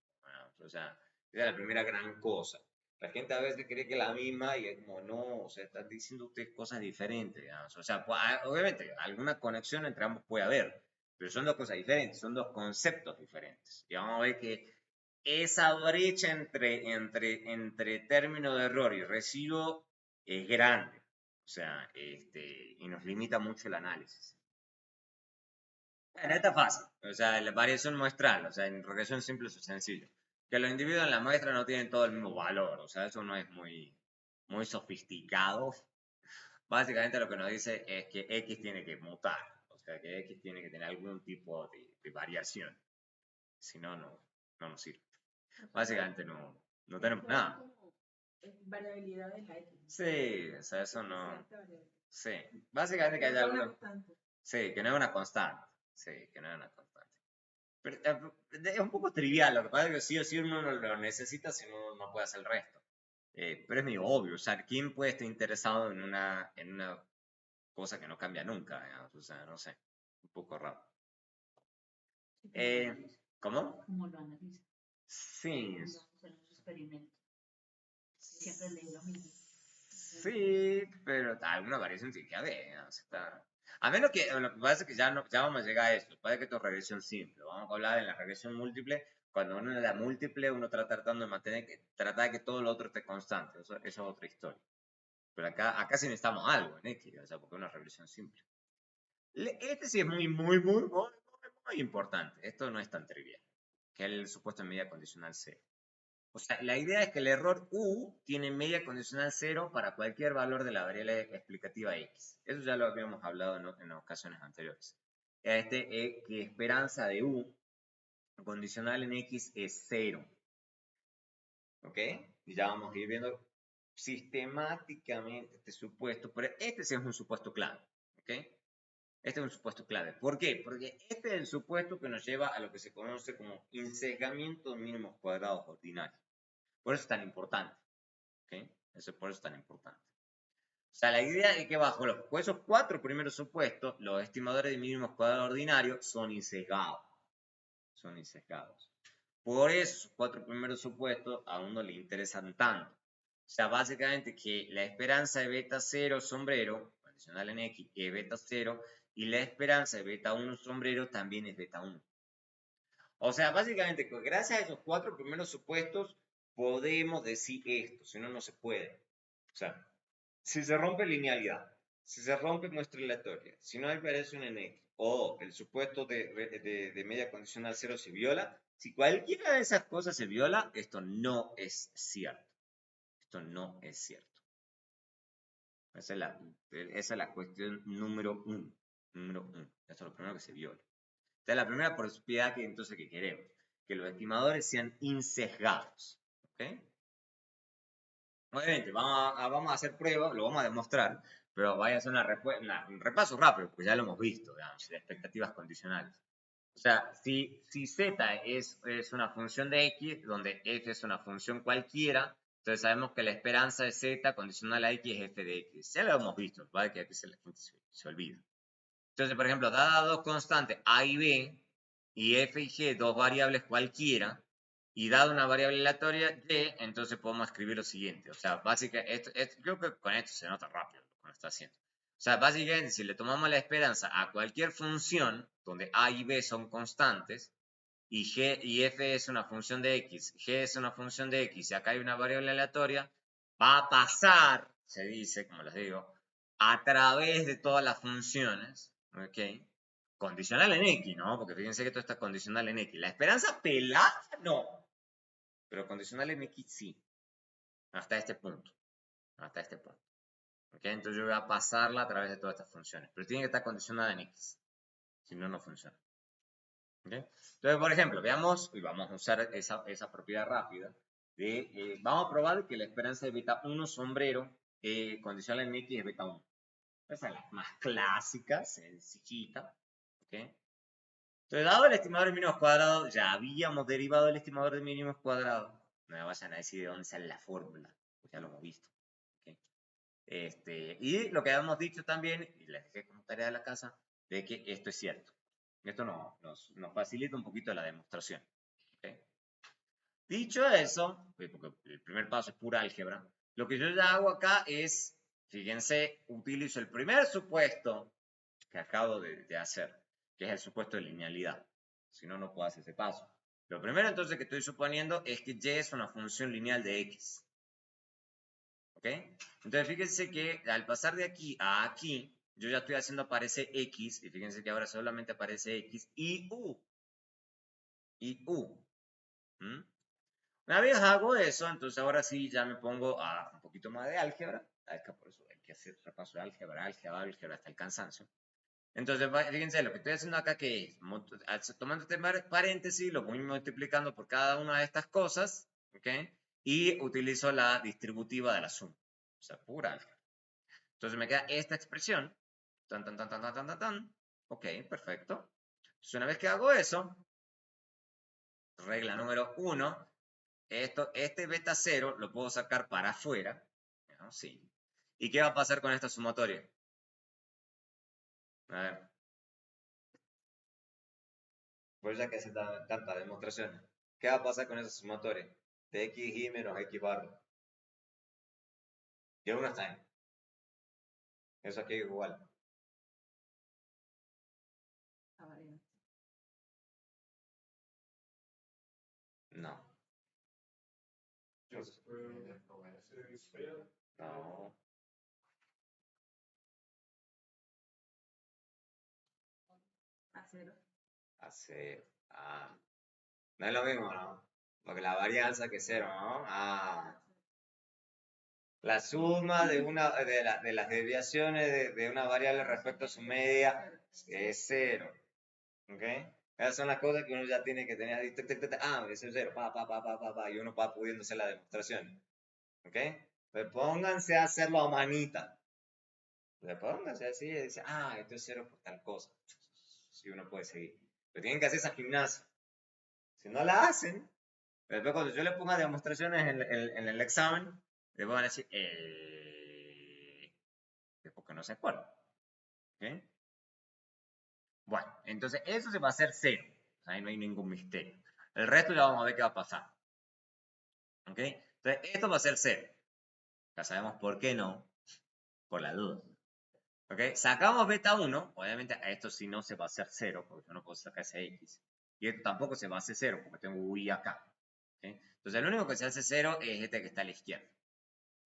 O sea, esa es la primera gran cosa. La gente a veces cree que es la misma y es como, no, o sea, están diciendo ustedes cosas diferentes, digamos. O sea, obviamente, alguna conexión entre ambos puede haber, pero son dos cosas diferentes, son dos conceptos diferentes. Y vamos a ver que esa brecha entre término de error y residuo es grande. O sea, y nos limita mucho el análisis. En esta fácil, o sea, la variación muestral, o sea, en regresión simple es sencillo. Que los individuos en la muestra no tienen todo el mismo valor, o sea, eso no es muy sofisticado. Básicamente lo que nos dice es que X tiene que mutar, o sea, que X tiene que tener algún tipo de variación. Si no, no nos sirve. Básicamente no tenemos nada. Variabilidad de la X. Sí, o sea, eso no. Sí, básicamente que haya alguna. Sí, que no es una constante. Sí, que no es una constante. Pero, es un poco trivial, lo que pasa es que sí o sí uno lo necesita si uno no puede hacer el resto. Pero es medio obvio, o sea, ¿quién puede estar interesado en una cosa que no cambia nunca? Digamos? O sea, no sé, un poco raro. ¿Cómo? ¿Cómo lo analiza? Sí. En los experimentos. Siempre leí lo mismo. Sí, pero alguna variación tiene que haber. ¿No? O sea, a menos que, lo que pasa es que ya vamos a llegar a eso. Puede que esto es regresión simple. Vamos a hablar en la regresión múltiple. Cuando uno en la múltiple, uno está tratando de tratar de que todo lo otro esté constante. Eso es otra historia. Pero acá sí necesitamos algo en X, o sea, porque es una regresión simple. Este sí es muy Muy importante, esto no es tan trivial, que es el supuesto de medida condicional 0. O sea, la idea es que el error U tiene media condicional 0 para cualquier valor de la variable explicativa X. Eso ya lo habíamos hablado en ocasiones anteriores. Que esperanza de U condicional en X es 0. ¿Ok? Y ya vamos a ir viendo sistemáticamente este supuesto, pero este sí es un supuesto clave. ¿Ok? Este es un supuesto clave. ¿Por qué? Porque este es el supuesto que nos lleva a lo que se conoce como insesgamiento de mínimos cuadrados ordinarios. Por eso es tan importante. ¿Okay? Por eso es tan importante. O sea, la idea es que bajo esos 4 primeros supuestos, los estimadores de mínimos cuadrados ordinarios son insesgados. Son insesgados. Por eso, esos 4 primeros supuestos a uno le interesan tanto. O sea, básicamente que la esperanza de beta 0 sombrero, condicional en X, es beta 0, y la esperanza de beta 1 sombrero también es beta 1. O sea, básicamente, gracias a esos 4 primeros supuestos, podemos decir esto, si no, no se puede. O sea, si se rompe linealidad, si se rompe muestra aleatoria, si no hay variación en X, o el supuesto de media condicional 0 se viola, si cualquiera de esas cosas se viola, esto no es cierto. Esto no es cierto. Esa es la cuestión número 1. Número 1. Esto es lo primero que se viola. Esta es la primera propiedad que entonces que queremos. Que los estimadores sean insesgados. ¿Ok? Obviamente, vamos a hacer pruebas, lo vamos a demostrar, pero vaya a hacer un repaso rápido, pues ya lo hemos visto, digamos, de expectativas condicionales. O sea, si Z es una función de X, donde F es una función cualquiera, entonces sabemos que la esperanza de Z condicional a X es F de X. Ya lo hemos visto, ¿vale? Que aquí la gente se olvida. Entonces, por ejemplo, dadas dos constantes A y B, y F y G, dos variables cualquiera, y dada una variable aleatoria Y, entonces podemos escribir lo siguiente. O sea, básicamente, creo que con esto se nota rápido lo que está haciendo. O sea, básicamente, si le tomamos la esperanza a cualquier función, donde A y B son constantes, y G y F es una función de X, G es una función de X, y acá hay una variable aleatoria, va a pasar, se dice, como les digo, a través de todas las funciones, ¿ok? Condicional en X, ¿no? Porque fíjense que esto está condicional en X. La esperanza pelada, no. Pero condicional en X, sí. Hasta este punto. Hasta este punto. ¿Ok? Entonces yo voy a pasarla a través de todas estas funciones. Pero tiene que estar condicionada en X. Si no, no funciona. ¿Ok? Entonces, por ejemplo, veamos, y vamos a usar esa propiedad rápida, vamos a probar que la esperanza de beta 1 sombrero condicional en X es beta 1. Esa es la más clásica, sencillita. ¿Ok? Entonces, dado el estimador de mínimos cuadrados, ya habíamos derivado el estimador de mínimos cuadrados. No me vayan a decir de dónde sale la fórmula, pues ya lo hemos visto. ¿Okay? Y lo que habíamos dicho también, y les dejé como tarea de la casa, de que esto es cierto. Esto nos facilita un poquito la demostración. ¿Okay? Dicho eso, porque el primer paso es pura álgebra, lo que yo ya hago acá es, fíjense, utilizo el primer supuesto que acabo de hacer, que es el supuesto de linealidad. Si no, no puedo hacer ese paso. Lo primero entonces que estoy suponiendo es que y es una función lineal de x. ¿Ok? Entonces fíjense que al pasar de aquí a aquí, yo ya estoy haciendo aparecer x, y fíjense que ahora solamente aparece x y u. Y u. ¿Mm? Una vez hago eso, entonces ahora sí ya me pongo a un poquito más de álgebra. Por eso hay que hacer repaso de álgebra hasta el cansancio. Entonces, fíjense, lo que estoy haciendo acá que es, tomando este paréntesis, lo voy multiplicando por cada una de estas cosas, ¿ok? Y utilizo la distributiva de la suma, o sea, pura álgebra. Entonces me queda esta expresión, tan, tan, tan, tan, tan, tan, tan, tan. Ok, perfecto. Entonces, una vez que hago eso, regla número 1, este beta 0 lo puedo sacar para afuera, ¿no? Sí. ¿Y qué va a pasar con esta sumatoria? A ver. Pues ya que se dan tantas demostraciones. ¿Qué va a pasar con esa sumatoria? De xy menos x barra. Y uno está en. Eso aquí es igual. No. No. A cero. a 0. No es lo mismo, ¿no? Porque la varianza que es 0, ¿no? La suma de las desviaciones de una variable respecto a su media es 0. ¿Ok? Esas son las cosas que uno ya tiene que tener. Eso es 0. Y uno va pudiendo hacer la demostración. ¿Ok? Pues pónganse a hacerlo a manita. Pues pónganse así y dicen, esto es 0 por tal cosa. Si uno puede seguir. Pero tienen que hacer esa gimnasia. Si no la hacen, después cuando yo le ponga demostraciones en el examen, le van a decir, es porque no se acuerdan. ¿Ok? Bueno, entonces eso se va a hacer 0. Ahí no hay ningún misterio. El resto ya vamos a ver qué va a pasar. ¿Ok? Entonces esto va a ser 0. Ya sabemos por qué no, por la duda. ¿Ok? Sacamos beta 1, obviamente a esto sí no se va a hacer 0, porque yo no puedo sacar ese x. Y esto tampoco se va a hacer 0, porque tengo y acá. ¿Ok? Entonces el único que se hace 0 es este que está a la izquierda.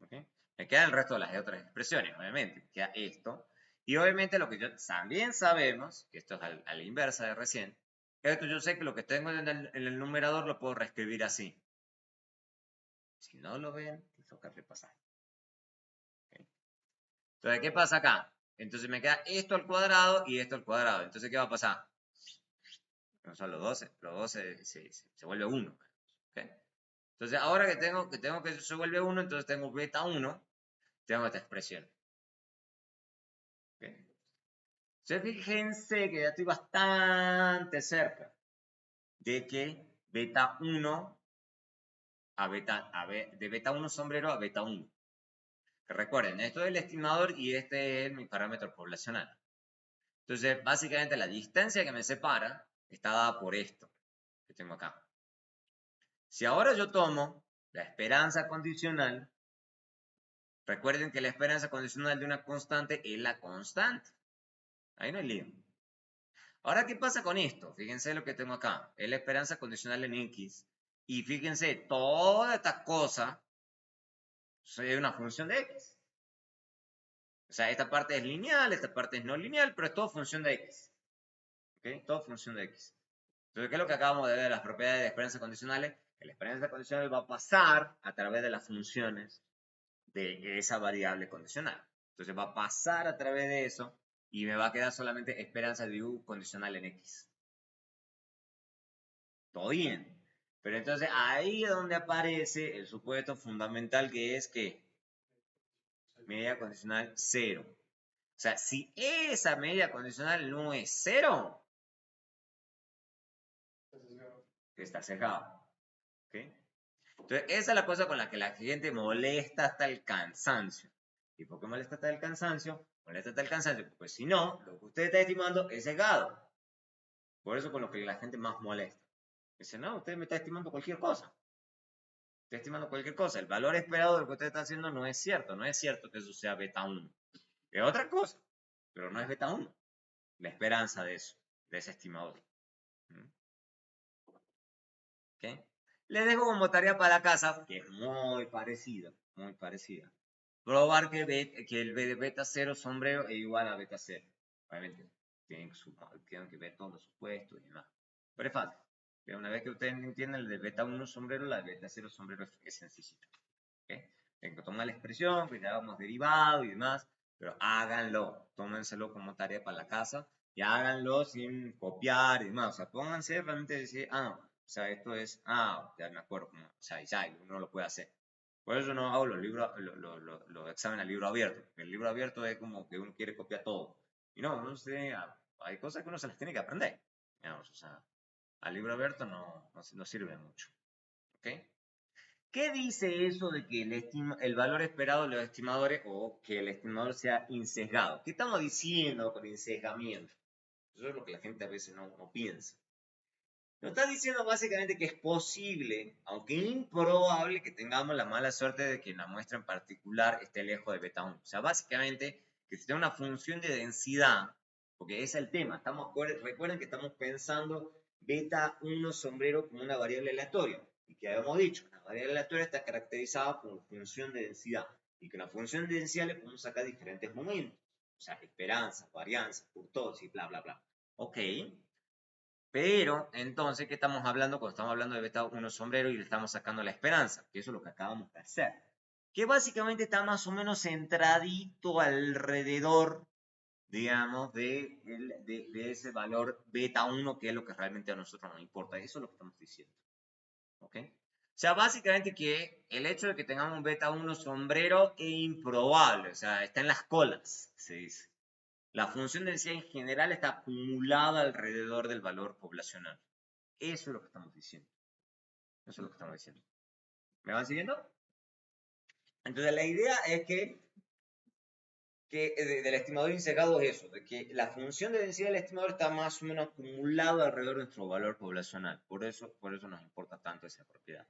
¿Ok? Me queda el resto de las otras expresiones, obviamente. Me queda esto. Y obviamente lo que yo también sabemos, que esto es a la inversa de recién, esto yo sé que lo que tengo en el numerador lo puedo reescribir así. Si no lo ven, les toca repasar. ¿Ok? Entonces, ¿qué pasa acá? Entonces me queda esto al cuadrado y esto al cuadrado. Entonces, ¿qué va a pasar? No son los 12 se vuelve 1. ¿Okay? Entonces, ahora que se vuelve 1, entonces tengo beta 1, tengo esta expresión. ¿Okay? Entonces, fíjense que ya estoy bastante cerca de que beta 1 de beta 1 sombrero a beta 1. Que recuerden, esto es el estimador y este es mi parámetro poblacional. Entonces, básicamente la distancia que me separa está dada por esto que tengo acá. Si ahora yo tomo la esperanza condicional, recuerden que la esperanza condicional de una constante es la constante. Ahí no hay lío. Ahora, ¿qué pasa con esto? Fíjense lo que tengo acá. Es la esperanza condicional en X. Y fíjense, toda esta cosa es una función de X. O sea, esta parte es lineal, esta parte es no lineal, pero es todo función de X. ¿Ok? Todo función de X. Entonces, ¿qué es lo que acabamos de ver de las propiedades de esperanza condicionales? Que la esperanza condicional va a pasar a través de las funciones de esa variable condicional. Entonces va a pasar a través de eso y me va a quedar solamente esperanza de U condicional en X. Todo bien. Pero entonces ahí es donde aparece el supuesto fundamental que es que media condicional 0. O sea, si esa media condicional no es 0, está cerrado. ¿Okay? Entonces, esa es la cosa con la que la gente molesta hasta el cansancio. ¿Y por qué molesta hasta el cansancio? Molesta hasta el cansancio porque si no, lo que usted está estimando es sesgado. Por eso con lo que la gente más molesta. Dice, no, usted me está estimando cualquier cosa. Está estimando cualquier cosa. El valor esperado de lo que usted está haciendo no es cierto. No es cierto que eso sea beta 1. Es otra cosa, pero no es beta 1. La esperanza de eso, de ese estimador. ¿Okay? Le dejo como tarea para la casa, que es muy parecida, muy parecida. Probar que el beta 0 sombrero es igual a beta 0. Obviamente, tienen que ver todos los supuestos y demás. Pero es fácil. Pero una vez que ustedes entienden el de beta 1 sombrero, la de beta 0 sombrero es sencillito. ¿Okay? Tienen que tomar la expresión, que ya vamos derivado y demás, pero háganlo. Tómenselo como tarea para la casa y háganlo sin copiar y demás. O sea, pónganse realmente a decir, o sea, esto es, ya me acuerdo, o sea, ya uno lo puede hacer. Por eso no hago los libros, los exámenes a libro abierto. El libro abierto es como que uno quiere copiar todo. Y no, uno hay cosas que uno se las tiene que aprender. Digamos, o sea, al libro abierto no sirve mucho. ¿Ok? ¿Qué dice eso de que el valor esperado de los estimadores o que el estimador sea insesgado? ¿Qué estamos diciendo con insesgamiento? Eso es lo que la gente a veces no piensa. Nos está diciendo básicamente que es posible, aunque improbable, que tengamos la mala suerte de que una muestra en particular esté lejos de beta 1. O sea, básicamente, que si tiene una función de densidad, porque ese es el tema, recuerden que estamos pensando beta 1 sombrero como una variable aleatoria. Y que habíamos dicho, una variable aleatoria está caracterizada por función de densidad. Y que una función de densidad le podemos sacar diferentes momentos. O sea, esperanza, varianza, kurtosis, bla, bla, bla. Ok. Pero, entonces, ¿qué estamos hablando cuando estamos hablando de beta 1 sombrero y le estamos sacando la esperanza? Que eso es lo que acabamos de hacer. Que básicamente está más o menos centradito alrededor, digamos, de ese valor beta 1, que es lo que realmente a nosotros nos importa. Eso es lo que estamos diciendo. ¿Ok? O sea, básicamente que el hecho de que tengamos un beta 1 sombrero es improbable. O sea, está en las colas, se dice. La función de densidad en general está acumulada alrededor del valor poblacional. Eso es lo que estamos diciendo. Eso es lo que estamos diciendo. ¿Me van siguiendo? Entonces, la idea es que del estimador insegado es eso, de que la función de densidad del estimador está más o menos acumulada alrededor de nuestro valor poblacional. Por eso nos importa tanto esa propiedad.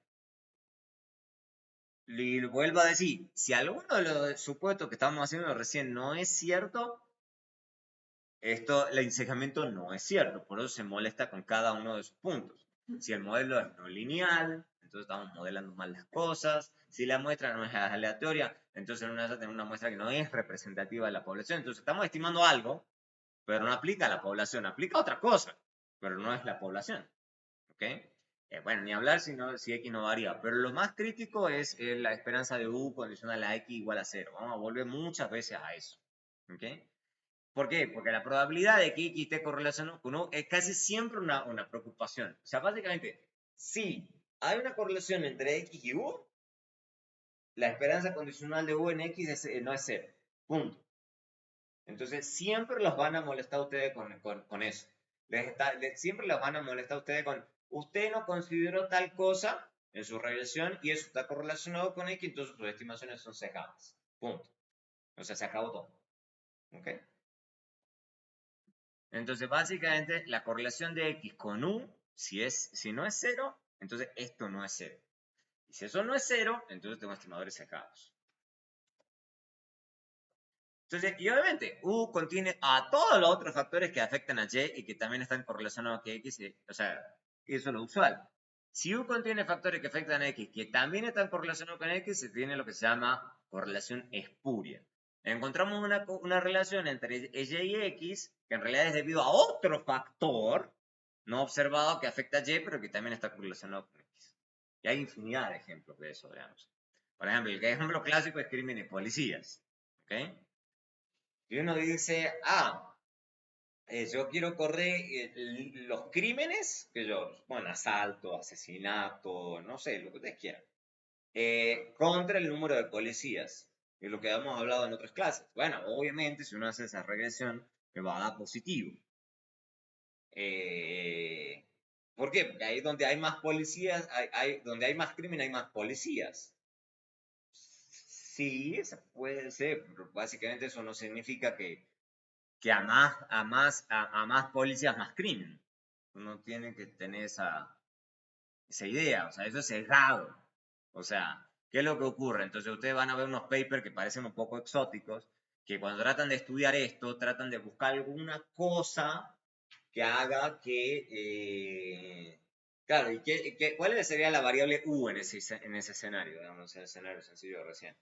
Y vuelvo a decir, si alguno de los supuestos que estamos haciendo recién no es cierto, el ensejamiento no es cierto. Por eso se molesta con cada uno de sus puntos. Si el modelo es no lineal, entonces estamos modelando mal las cosas. Si la muestra no es aleatoria, entonces no vas a tener una muestra que no es representativa de la población. Entonces estamos estimando algo, pero no aplica a la población, aplica a otra cosa, pero no es la población. ¿Ok? Bueno, ni hablar si X no varía, pero lo más crítico es la esperanza de U condicional a X igual a 0. Vamos a volver muchas veces a eso. ¿Ok? ¿Por qué? Porque la probabilidad de que X esté correlacionado con U es casi siempre una preocupación. O sea, básicamente, si hay una correlación entre X y U, la esperanza condicional de U en X no es 0. Punto. Entonces, siempre los van a molestar a ustedes con eso. Siempre los van a molestar a ustedes con, usted no consideró tal cosa en su regresión y eso está correlacionado con X, entonces sus estimaciones son sesgadas. Punto. O sea, se acabó todo. ¿Ok? Entonces, básicamente, la correlación de X con U, si no es 0, entonces esto no es 0. Y si eso no es 0, entonces tengo estimadores sesgados. Entonces, y obviamente, U contiene a todos los otros factores que afectan a Y y que también están correlacionados con X, o sea, eso es lo usual. Si U contiene factores que afectan a X que también están correlacionados con X, se tiene lo que se llama correlación espuria. Encontramos una relación entre Y y X que en realidad es debido a otro factor no observado que afecta a Y, pero que también está correlacionado con X. Y hay infinidad de ejemplos de eso, digamos. Por ejemplo, el ejemplo clásico es crímenes y policías. ¿Ok? Y uno dice, yo quiero correr los crímenes, bueno, asalto, asesinato, no sé, lo que ustedes quieran, contra el número de policías, que es lo que hemos hablado en otras clases. Bueno, obviamente, si uno hace esa regresión, me va a dar positivo. ¿Por qué? Porque ahí donde hay más policías, donde hay más crimen, hay más policías. Sí, eso puede ser, pero básicamente eso no significa que a más policías, más crimen. Uno tiene que tener esa idea, o sea, eso es sesgado. O sea, ¿qué es lo que ocurre? Entonces ustedes van a ver unos papers que parecen un poco exóticos, que cuando tratan de estudiar esto, tratan de buscar alguna cosa que haga claro, ¿cuál sería la variable U en ese escenario, digamos, en el escenario sencillo de recién?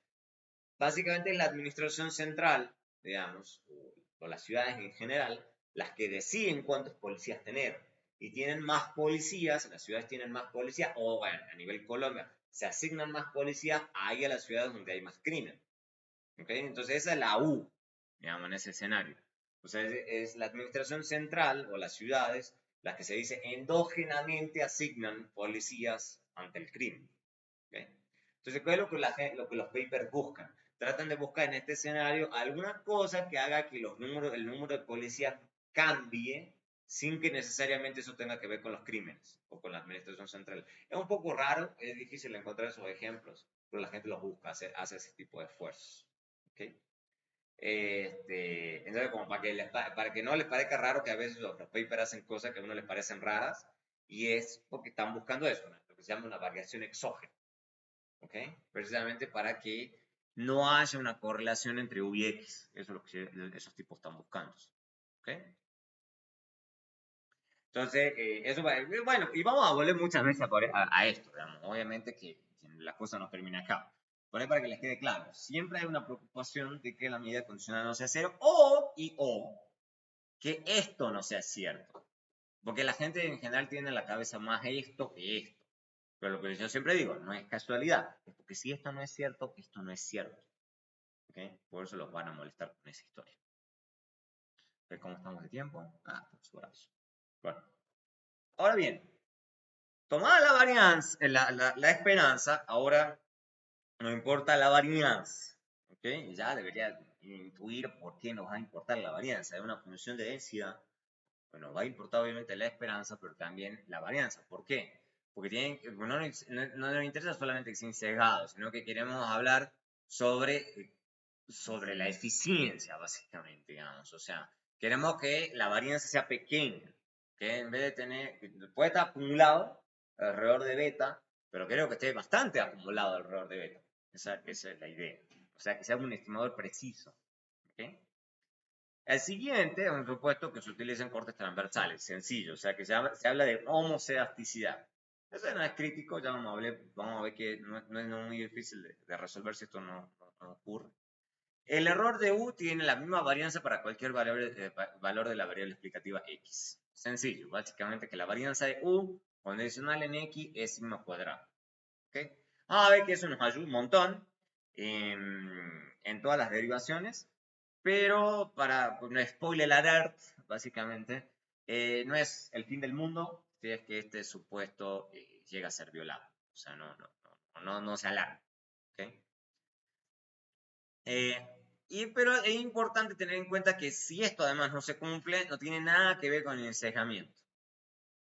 Básicamente la administración central, digamos, o las ciudades en general, las que deciden cuántos policías tener. Y tienen más policías, las ciudades tienen más policías, o bueno, a nivel Colombia, se asignan más policías ahí a las ciudades donde hay más crimen. ¿Okay? Entonces esa es la U, digamos, en ese escenario. O sea, es la administración central o las ciudades las que se dice endógenamente asignan policías ante el crimen. ¿Okay? Entonces, ¿qué es lo que los papers buscan? Tratan de buscar en este escenario alguna cosa que haga que el número de policías cambie sin que necesariamente eso tenga que ver con los crímenes o con la administración central. Es un poco raro, es difícil encontrar esos ejemplos, pero la gente los busca, hace ese tipo de esfuerzos. ¿Okay? Entonces, como para que no les parezca raro que a veces los papers hacen cosas que a uno les parecen raras, y es porque están buscando eso, ¿no? Lo que se llama una variación exógena. ¿Ok? Precisamente para que no haya una correlación entre U y X. Eso es lo que esos tipos están buscando. ¿Ok? Entonces, eso va, bueno, y vamos a volver muchas veces a esto, digamos. Obviamente que la cosa no termina acá. Por ahí para que les quede claro, siempre hay una preocupación de que la medida condicional no sea 0 o que esto no sea cierto. Porque la gente en general tiene en la cabeza más esto que esto. Pero lo que yo siempre digo, no es casualidad. Es porque si esto no es cierto, esto no es cierto. ¿Okay? Por eso los van a molestar con esa historia. ¿Ves cómo estamos de tiempo? Ah, pues brazos. Bueno. Ahora bien, tomada la varianza, la esperanza, ahora no importa la varianza. ¿Okay? Ya debería intuir por qué nos va a importar la varianza. Es una función de densidad. Bueno, va a importar obviamente la esperanza, pero también la varianza. ¿Por qué? Porque no nos interesa solamente que sean sesgados, sino que queremos hablar sobre la eficiencia, básicamente, digamos. O sea, queremos que la varianza sea pequeña, que en vez de puede estar acumulado alrededor de beta, pero creo que esté bastante acumulado alrededor de beta. Esa es la idea. O sea, que sea un estimador preciso. ¿Okay? El siguiente es un supuesto que se utiliza en cortes transversales, sencillo, o sea que se habla de homocedasticidad. Eso no es crítico, ya vamos a ver que no es muy difícil de resolver si esto no ocurre. El error de U tiene la misma varianza para cualquier valor de la variable explicativa X. Sencillo, básicamente que la varianza de U condicional en X es sigma cuadrado. ¿Okay? Vamos a ver que eso nos ayuda un montón en todas las derivaciones, pero para no spoiler alert, básicamente, no es el fin del mundo si es que este supuesto llega a ser violado. O sea, no se alarma. ¿Okay? Pero es importante tener en cuenta que si esto además no se cumple, no tiene nada que ver con el encejamiento.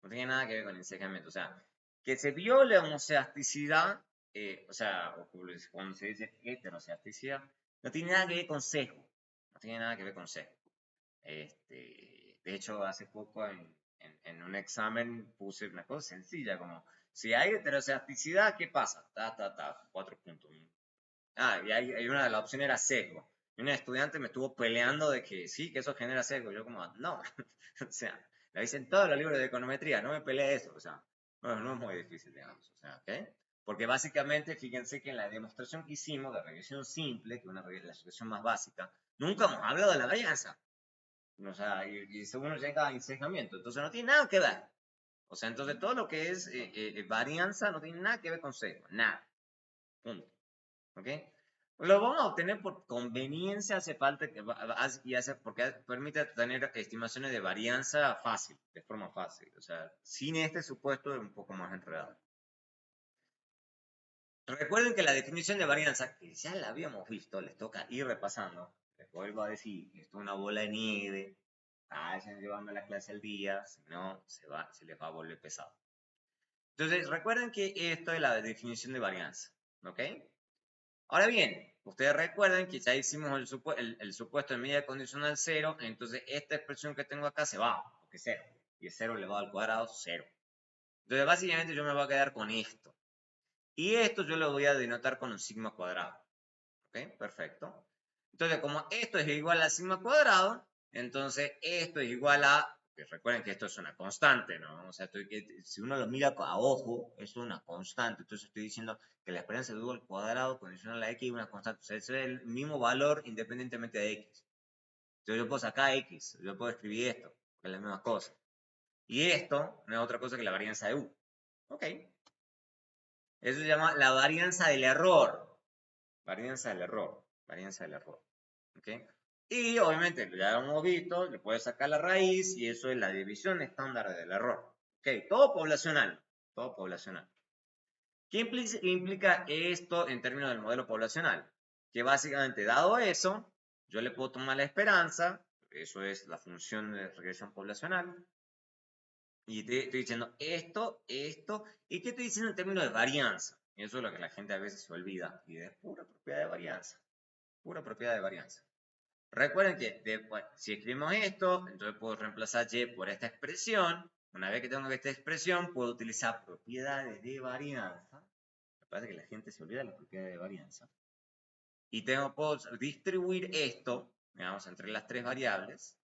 No tiene nada que ver con el encejamiento. O sea, que se viole homocedasticidad, o sea, cuando se dice heterocedasticidad, no tiene nada que ver con sesgo. No tiene nada que ver con sesgo. De hecho, hace poco en un examen puse una cosa sencilla, como si hay heterocedasticidad, ¿qué pasa? 4 puntos. Ah, y hay una de las opciones era sesgo. Y un estudiante me estuvo peleando de que sí, que eso genera sesgo. Yo como, no, o sea, lo dicen todos los libros de econometría, no me peleé eso, o sea, no es muy difícil, digamos, o sea, ¿ok? Porque básicamente, fíjense que en la demostración que hicimos de regresión simple, que es la regresión más básica, nunca hemos hablado de la varianza. O sea, y según nos llega a encejamiento, entonces no tiene nada que ver. O sea, entonces todo lo que es varianza no tiene nada que ver con sesgo, nada. Punto. ¿Ok? Lo vamos a obtener por conveniencia, hace falta porque permite tener estimaciones de varianza fácil, de forma fácil. O sea, sin este supuesto es un poco más enredado. Recuerden que la definición de varianza, que ya la habíamos visto, les toca ir repasando. Les vuelvo a decir, esto es una bola de nieve. Vayan llevando la clase al día, si no, se les va a volver pesado. Entonces, recuerden que esto es la definición de varianza. ¿Ok? Ahora bien, ustedes recuerden que ya hicimos el supuesto de medida condicional 0, entonces esta expresión que tengo acá se va, porque es 0. Y es 0 elevado al cuadrado, 0. Entonces básicamente yo me voy a quedar con esto. Y esto yo lo voy a denotar con un sigma cuadrado. ¿Ok? Perfecto. Entonces como esto es igual a sigma cuadrado, entonces esto es igual a... Recuerden que esto es una constante, ¿no? O sea, si uno lo mira a ojo, es una constante. Entonces estoy diciendo que la esperanza de U al cuadrado condicional a X es una constante. O sea, es el mismo valor independientemente de X. Entonces yo puedo sacar X, yo puedo escribir esto, que es la misma cosa. Y esto no es otra cosa que la varianza de U. Ok. Eso se llama la varianza del error. Varianza del error. Varianza del error. ¿Ok? Y obviamente, ya lo hemos visto, le puedes sacar la raíz y eso es la división estándar del error. ¿Ok? Todo poblacional. Todo poblacional. ¿Qué implica esto en términos del modelo poblacional? Que básicamente, dado eso, yo le puedo tomar la esperanza, eso es la función de regresión poblacional, y te estoy diciendo esto, y ¿qué estoy diciendo en términos de varianza? Eso es lo que la gente a veces se olvida, y es pura propiedad de varianza. Pura propiedad de varianza. Recuerden que si escribimos esto, entonces puedo reemplazar y por esta expresión. Una vez que tengo esta expresión, puedo utilizar propiedades de varianza. Me parece que la gente se olvida de las propiedades de varianza. Y puedo distribuir esto, digamos, entre las tres variables.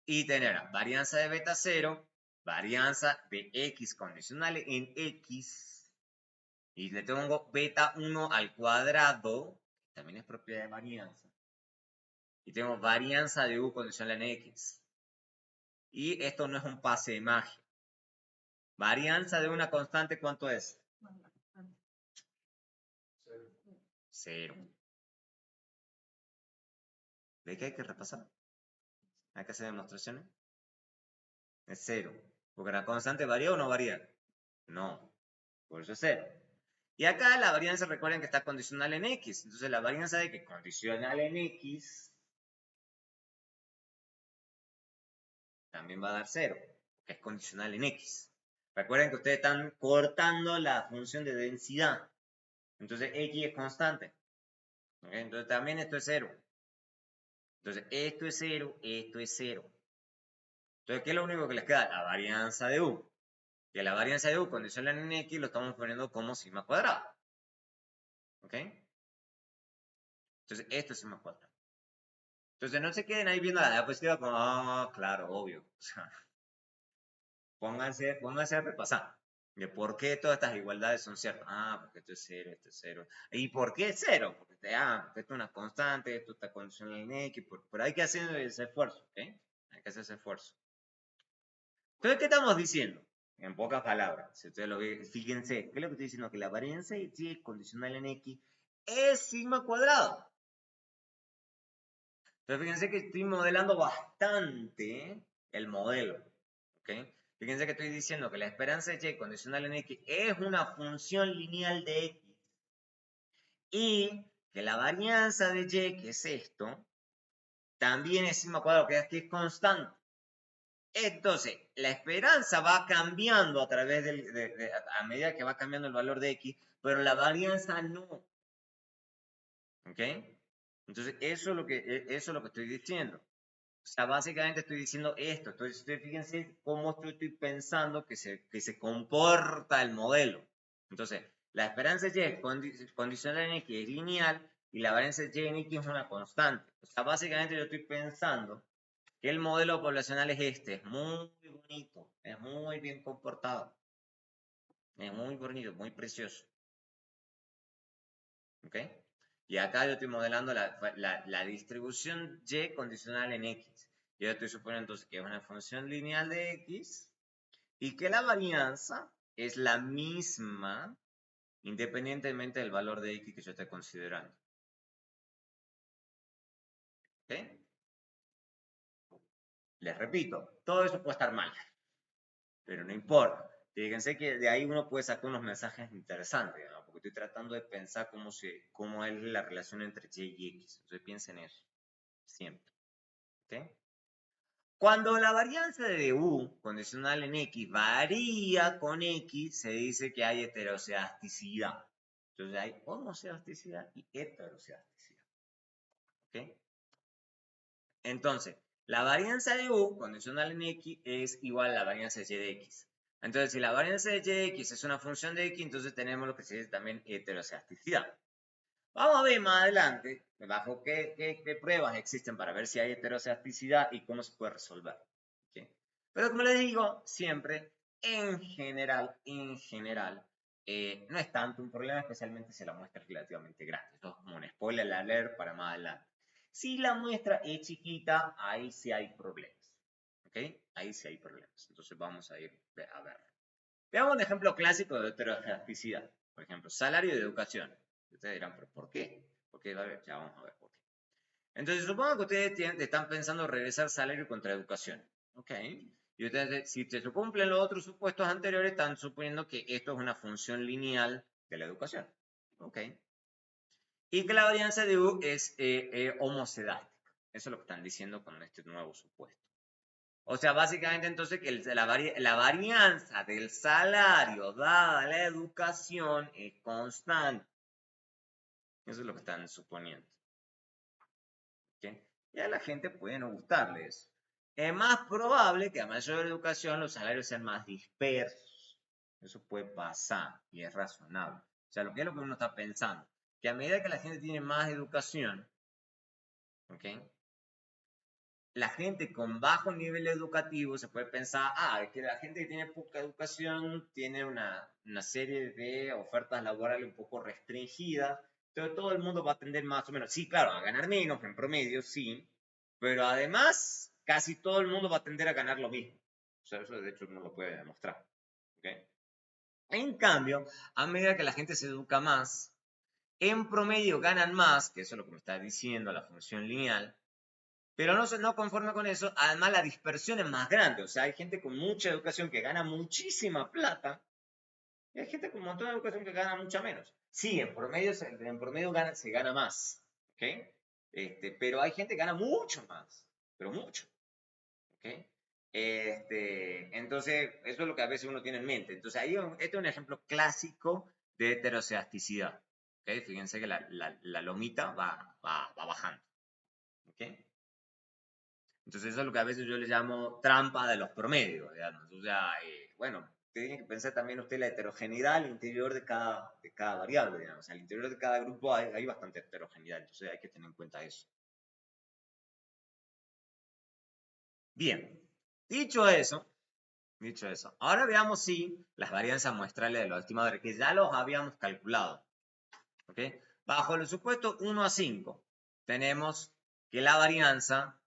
Y tener varianza de beta 0, varianza de x condicional en x. Y le tengo beta 1 al cuadrado, que también es propiedad de varianza. Y tengo varianza de u condicional en x. Y esto no es un pase de magia. Varianza de una constante, ¿cuánto es? 0. ¿De qué hay que repasar? ¿Hay que hacer demostraciones? Es 0. Porque la constante varía o no varía. No. Por eso es 0. Y acá la varianza, recuerden que está condicional en X. Entonces la varianza de que condicional en X también va a dar 0. Que es condicional en X. Recuerden que ustedes están cortando la función de densidad. Entonces X es constante. ¿Okay? Entonces también esto es 0. Entonces esto es 0, esto es 0. Entonces, ¿qué es lo único que les queda? La varianza de U. Que la varianza de U condicional en X lo estamos poniendo como sigma cuadrado. ¿Ok? Entonces, esto es sigma cuadrado. Entonces, no se queden ahí viendo la diapositiva como, claro, obvio. O sea, pónganse a repasar de por qué todas estas igualdades son ciertas. Porque esto es 0, esto es 0. ¿Y por qué es 0? Porque esto es una constante, esto está condicional en X, pero hay que hacer ese esfuerzo, ¿ok? Hay que hacer ese esfuerzo. Entonces, ¿qué estamos diciendo? En pocas palabras, si ustedes lo ven, fíjense, ¿qué es lo que estoy diciendo? Que la varianza de Y condicional en X es sigma cuadrado. Entonces, fíjense que estoy modelando bastante el modelo. ¿Ok? Fíjense que estoy diciendo que la esperanza de Y condicional en X es una función lineal de X. Y que la varianza de Y, que es esto, también es sigma cuadrado, que aquí es constante. Entonces, la esperanza va cambiando a través a medida que va cambiando el valor de X, pero la varianza no. ¿Ok? Entonces, eso es lo que estoy diciendo. O sea, básicamente estoy diciendo esto. Entonces, fíjense cómo estoy pensando que se comporta el modelo. Entonces, la esperanza Y es condicional en X es lineal y la varianza Y en X es una constante. O sea, básicamente yo estoy pensando que el modelo poblacional es este. Es muy bonito, es muy bien comportado, es muy bonito, muy precioso. ¿Ok? Y acá yo estoy modelando la distribución Y condicional en X. Yo estoy suponiendo entonces que es una función lineal de X y que la varianza es la misma independientemente del valor de X que yo esté considerando. ¿Ok? Les repito, todo eso puede estar mal, pero no importa. Fíjense que de ahí uno puede sacar unos mensajes interesantes, ¿no? Porque estoy tratando de pensar cómo es la relación entre Y y X. Entonces piensen en eso, siempre. ¿Ok? Cuando la varianza de U condicional en X varía con X, se dice que hay heterocedasticidad. Entonces hay homocedasticidad y heterocedasticidad. ¿Ok? Entonces, la varianza de U condicional en X es igual a la varianza de Y de X. Entonces, si la varianza de Y de X es una función de X, entonces tenemos lo que se dice también heterocedasticidad. Vamos a ver más adelante bajo qué pruebas existen para ver si hay heterocedasticidad y cómo se puede resolver. ¿Okay? Pero como les digo, siempre, en general, no es tanto un problema, especialmente si la muestra es relativamente grande. Esto es como un spoiler alert para más adelante. Si la muestra es chiquita, ahí sí hay problemas. ¿Ok? Ahí sí hay problemas. Entonces vamos a ir a ver. Veamos un ejemplo clásico de heterocedasticidad. Por ejemplo, salario de educación. Ustedes dirán, ¿pero por qué? Porque, a ver, ya vamos a ver por qué. Entonces, supongo que ustedes están pensando regresar salario contra educación. ¿Ok? Y ustedes, si se cumplen los otros supuestos anteriores, están suponiendo que esto es una función lineal de la educación. ¿Ok? Y que la varianza de U es homocedática. Eso es lo que están diciendo con este nuevo supuesto. O sea, básicamente entonces que la varianza del salario dada a la educación es constante. Eso es lo que están suponiendo. ¿Okay? Y a la gente puede no gustarle eso. Es más probable que a mayor educación los salarios sean más dispersos. Eso puede pasar y es razonable. O sea, lo que es lo que uno está pensando. Que a medida que la gente tiene más educación, ¿ok? La gente con bajo nivel educativo se puede pensar, es que la gente que tiene poca educación tiene una serie de ofertas laborales un poco restringidas, entonces todo el mundo va a tender más o menos, sí, claro, a ganar menos en promedio, sí, pero además casi todo el mundo va a tender a ganar lo mismo. O sea, eso de hecho uno lo puede demostrar. ¿Okay? En cambio, a medida que la gente se educa más, en promedio ganan más, que eso es lo que me está diciendo la función lineal, pero no conforme con eso, además la dispersión es más grande. O sea, hay gente con mucha educación que gana muchísima plata y hay gente con un montón de educación que gana mucha menos. Sí, en promedio se gana más. ¿Okay? Pero hay gente que gana mucho más, pero mucho. ¿Okay? Entonces, eso es lo que a veces uno tiene en mente. Entonces, ahí este es un ejemplo clásico de heterocedasticidad. ¿Okay? Fíjense que la lomita va bajando. ¿Okay? Entonces, eso es lo que a veces yo le llamo trampa de los promedios. Digamos. O sea, bueno, tiene que pensar también usted la heterogeneidad al interior de cada variable. Digamos. O sea, al interior de cada grupo hay bastante heterogeneidad. Entonces, hay que tener en cuenta eso. Bien, dicho eso, ahora veamos si las varianzas muestrales de los estimadores, que ya los habíamos calculado, ¿ok? Bajo el supuesto 1 a 5, tenemos que la varianza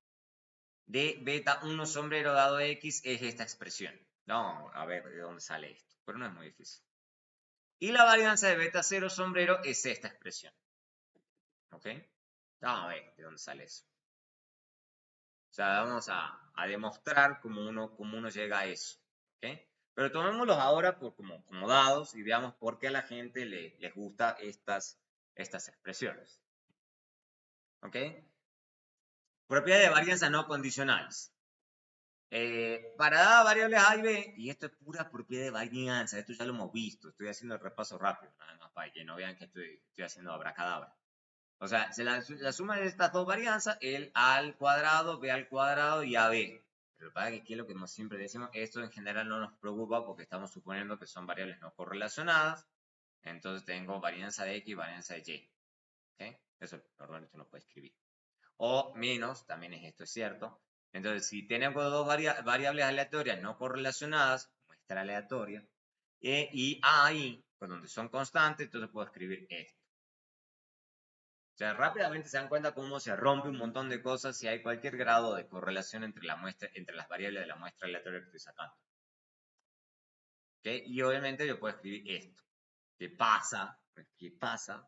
de beta 1 sombrero dado X es esta expresión. No, a ver de dónde sale esto, pero no es muy difícil. Y la varianza de beta 0 sombrero es esta expresión, ¿ok? Vamos a ver de dónde sale eso. O sea, vamos a demostrar cómo uno llega a eso, ¿ok? Pero tomémoslos ahora como dados y veamos por qué a la gente les gusta estas expresiones. ¿Ok? Propiedades de varianza no condicionales. Para dadas variables A y B, y esto es pura propiedad de varianza, esto ya lo hemos visto, estoy haciendo el repaso rápido, nada más para que no vean que estoy haciendo abracadabra. O sea, la suma de estas dos varianzas, el A al cuadrado, B al cuadrado y AB. Pero para que aquí es lo que siempre decimos, esto en general no nos preocupa porque estamos suponiendo que son variables no correlacionadas. Entonces tengo varianza de X y varianza de Y. ¿Okay? Eso normalmente uno puede escribir. O menos, también esto es cierto. Entonces, si tenemos dos variables aleatorias no correlacionadas, muestra aleatoria, y A y pues donde son constantes, entonces puedo escribir esto. O sea, rápidamente se dan cuenta cómo se rompe un montón de cosas si hay cualquier grado de correlación entre las variables de la muestra aleatoria que estoy sacando. ¿Okay? Y obviamente yo puedo escribir esto, que pasa,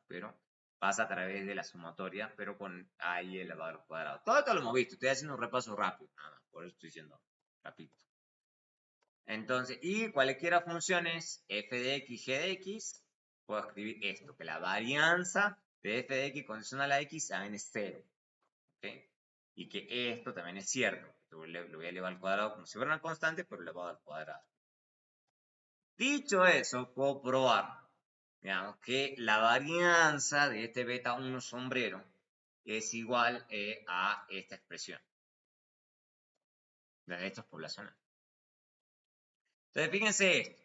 pero pasa a través de la sumatoria, pero con A y elevado al cuadrado. Todo esto lo hemos visto, estoy haciendo un repaso rápido, nada más, por eso estoy diciendo rápido. Entonces, y cualquiera funciones f de x, g de x, puedo escribir esto, que la varianza de f de x condicional a x también es 0. ¿Okay? Y que esto también es cierto. Lo voy a elevar al cuadrado como si fuera una constante, pero elevado al cuadrado. Dicho eso, puedo probar, digamos, que la varianza de este beta 1 sombrero es igual a esta expresión. De estos poblacionales. Entonces, fíjense esto.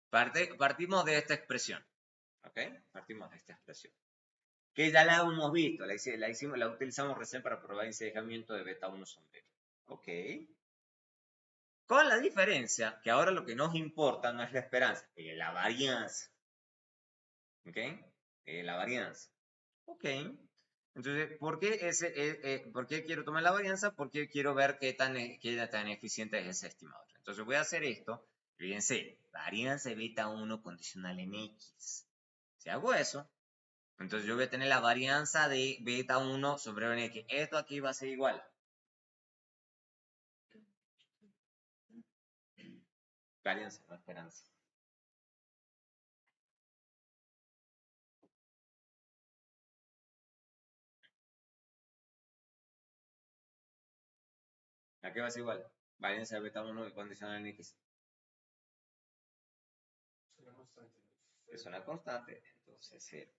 Partimos de esta expresión. ¿Ok? Partimos de esta expresión. Que ya la hemos visto. La utilizamos recién para probar encejamiento de beta 1 sombrero. ¿Ok? Con la diferencia que ahora lo que nos importa no es la esperanza, es la varianza. ¿Ok? La varianza. Ok. Entonces, ¿por qué quiero tomar la varianza? Porque quiero ver qué tan eficiente es ese estimador. Entonces voy a hacer esto. Fíjense, varianza de beta 1 condicional en X. Si hago eso, entonces yo voy a tener la varianza de beta 1 sobre en X. Esto aquí va a ser igual. Varianza, no esperanza. ¿A qué va a ser igual? Varianza de beta 1 condicional en X. Es una constante, entonces 0.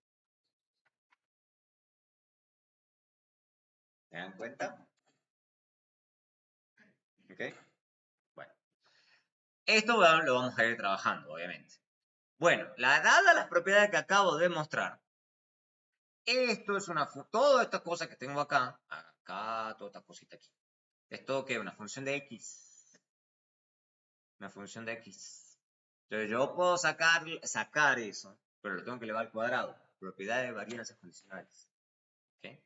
¿Se dan cuenta? ¿Ok? Bueno. Esto lo vamos a ir trabajando, obviamente. Bueno, dadas las propiedades que acabo de mostrar, esto es toda esta cosa que tengo acá, toda esta cosita aquí, es todo que una función de X. Una función de X. Entonces yo puedo sacar eso, pero lo tengo que elevar al cuadrado. Propiedades de varianzas condicionales. ¿Okay?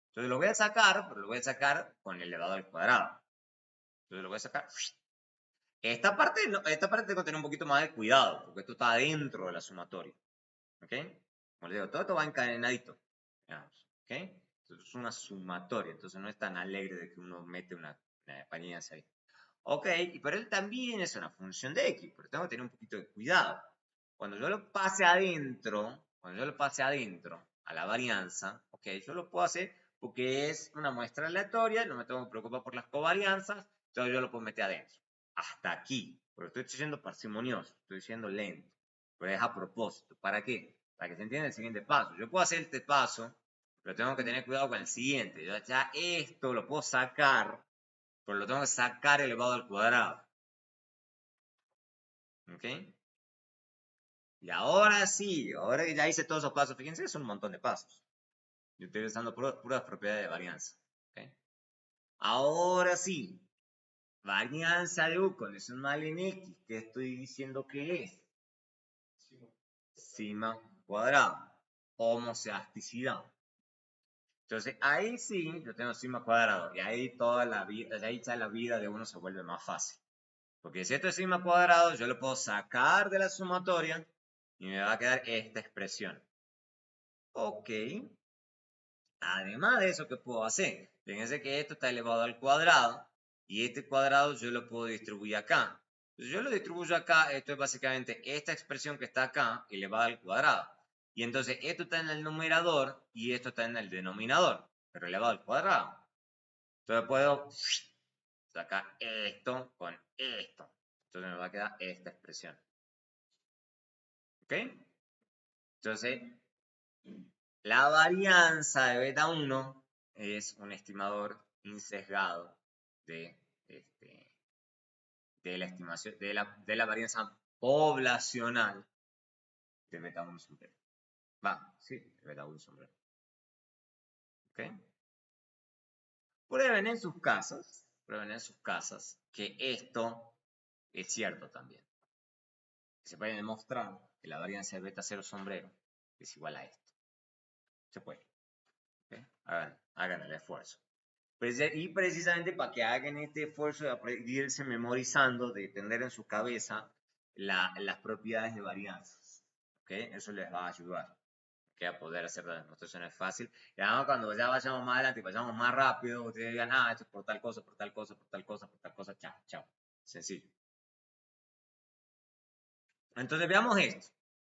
Entonces lo voy a sacar, pero lo voy a sacar con elevado al cuadrado. Entonces lo voy a sacar. Esta parte tengo que tener un poquito más de cuidado, porque esto está dentro de la sumatoria. ¿Ok? Como les digo, todo esto va encadenadito. Digamos, ¿ok? Entonces es una sumatoria, entonces no es tan alegre de que uno mete una varianza ahí. Ok, pero él también es una función de x, pero tengo que tener un poquito de cuidado. Cuando yo lo pase adentro, a la varianza, ok, yo lo puedo hacer porque es una muestra aleatoria, no me tengo que preocupar por las covarianzas, entonces yo lo puedo meter adentro. Hasta aquí, pero estoy siendo parsimonioso, estoy siendo lento, pero es a propósito. ¿Para qué? Para que se entienda el siguiente paso. Yo puedo hacer este paso, pero tengo que tener cuidado con el siguiente. Yo ya esto lo puedo sacar, pero lo tengo que sacar elevado al cuadrado. ¿Ok? Y ahora sí, ahora que ya hice todos esos pasos, fíjense, son un montón de pasos. Yo estoy usando puras propiedades de varianza. ¿Okay? Ahora sí, varianza de U condicional en X, ¿qué estoy diciendo que es? Sigma cuadrado. Homoceasticidad. Entonces, ahí sí, yo tengo sigma cuadrado. Y ahí toda la vida, ahí ya la vida de uno se vuelve más fácil. Porque si esto es sigma cuadrado, yo lo puedo sacar de la sumatoria y me va a quedar esta expresión. Ok. Además de eso, ¿qué puedo hacer? Fíjense que esto está elevado al cuadrado y este cuadrado yo lo puedo distribuir acá. Entonces yo lo distribuyo acá, esto es básicamente esta expresión que está acá elevada al cuadrado. Y entonces esto está en el numerador y esto está en el denominador, pero elevado al cuadrado. Entonces puedo sacar esto con esto. Entonces me va a quedar esta expresión. ¿Ok? Entonces, la varianza de beta 1 es un estimador insesgado de, de la estimación de la varianza poblacional de beta 1 sombrero. Sí, de beta 1 sombrero. ¿Ok? Prueben en sus casas que esto es cierto también. Se puede demostrar que la varianza de beta 0 sombrero es igual a esto. Se puede. ¿Okay? Hagan el esfuerzo. Y precisamente para que hagan este esfuerzo de irse memorizando, de tener en su cabeza las propiedades de varianzas. ¿Okay? Eso les va a ayudar, ¿okay? A poder hacer las demostraciones fácil. Y además cuando ya vayamos más adelante, vayamos más rápido, ustedes digan, esto es por tal cosa, por tal cosa, por tal cosa, por tal cosa, chao, chao. Sencillo. Entonces veamos esto.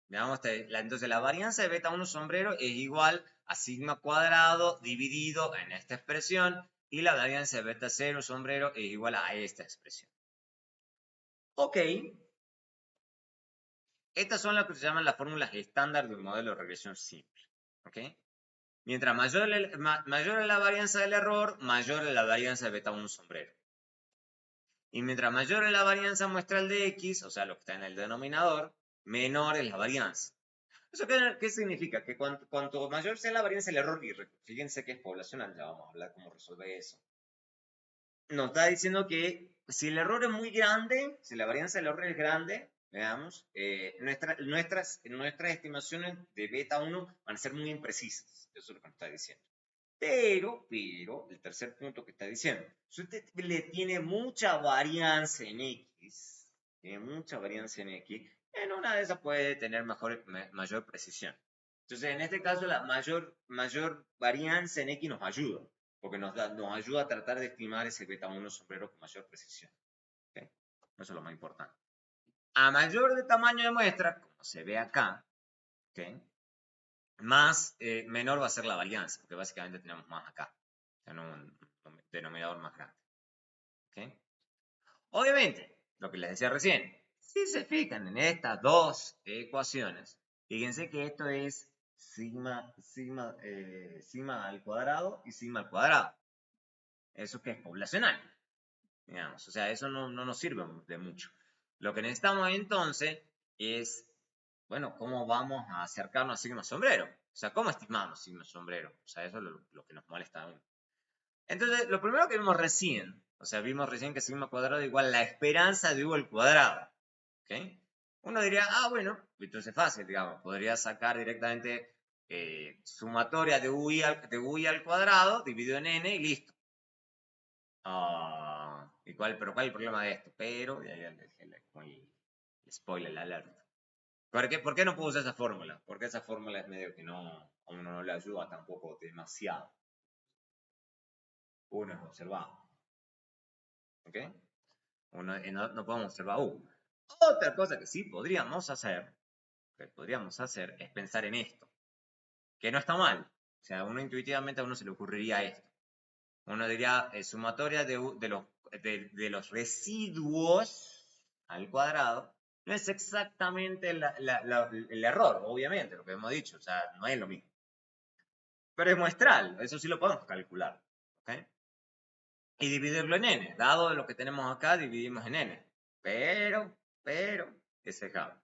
Entonces la varianza de beta 1 sombrero es igual a sigma cuadrado dividido en esta expresión y la varianza de beta 0 sombrero es igual a esta expresión. Ok. Estas son las que se llaman las fórmulas estándar de un modelo de regresión simple. Ok. Mientras mayor es la varianza del error, mayor es la varianza de beta 1 sombrero. Y mientras mayor es la varianza muestral de X, o sea, lo que está en el denominador, menor es la varianza. ¿Eso qué significa? Que cuanto mayor sea la varianza del error, y fíjense que es poblacional, ya vamos a hablar cómo resolver eso. Nos está diciendo que si el error es muy grande, si la varianza del error es grande, veamos, nuestras estimaciones de beta 1 van a ser muy imprecisas. Eso es lo que nos está diciendo. Pero, el tercer punto que está diciendo, si usted le tiene mucha varianza en X, en una de esas puede tener mayor precisión. Entonces, en este caso, la mayor varianza en X nos ayuda, porque nos ayuda a tratar de estimar ese beta 1 sombrero con mayor precisión. ¿Okay? Eso es lo más importante. A mayor de tamaño de muestra, como se ve acá, ¿okay? Menor va a ser la varianza, porque básicamente tenemos más acá, en un denominador más grande. ¿Okay? Obviamente, lo que les decía recién, si se fijan en estas dos ecuaciones, fíjense que esto es sigma al cuadrado y sigma al cuadrado. Eso que es poblacional, digamos, o sea, eso no nos sirve de mucho. Lo que necesitamos entonces es, bueno, ¿cómo vamos a acercarnos a sigma sombrero? O sea, ¿cómo estimamos sigma sombrero? O sea, eso es lo que nos molesta a uno. Entonces, lo primero que vimos recién, que sigma cuadrado igual a la esperanza de U al cuadrado. ¿Okay? Uno diría, bueno, entonces es fácil, digamos, podría sacar directamente sumatoria de U al cuadrado dividido en N y listo. ¿no? ¿Pero cuál es el problema de esto? Pero, y ahí el spoiler alert. ¿Por qué no puedo usar esa fórmula? Porque esa fórmula es medio que a uno no le ayuda tampoco demasiado. Uno es observado. ¿Ok? No podemos observar Otra cosa que sí podríamos hacer, es pensar en esto. Que no está mal. O sea, intuitivamente a uno se le ocurriría esto. Uno diría sumatoria de los residuos al cuadrado. No es exactamente el error, obviamente, lo que hemos dicho. O sea, no es lo mismo. Pero es muestral. Eso sí lo podemos calcular. ¿Ok? Y dividirlo en n. Dado lo que tenemos acá, dividimos en n. Pero, es sesgado.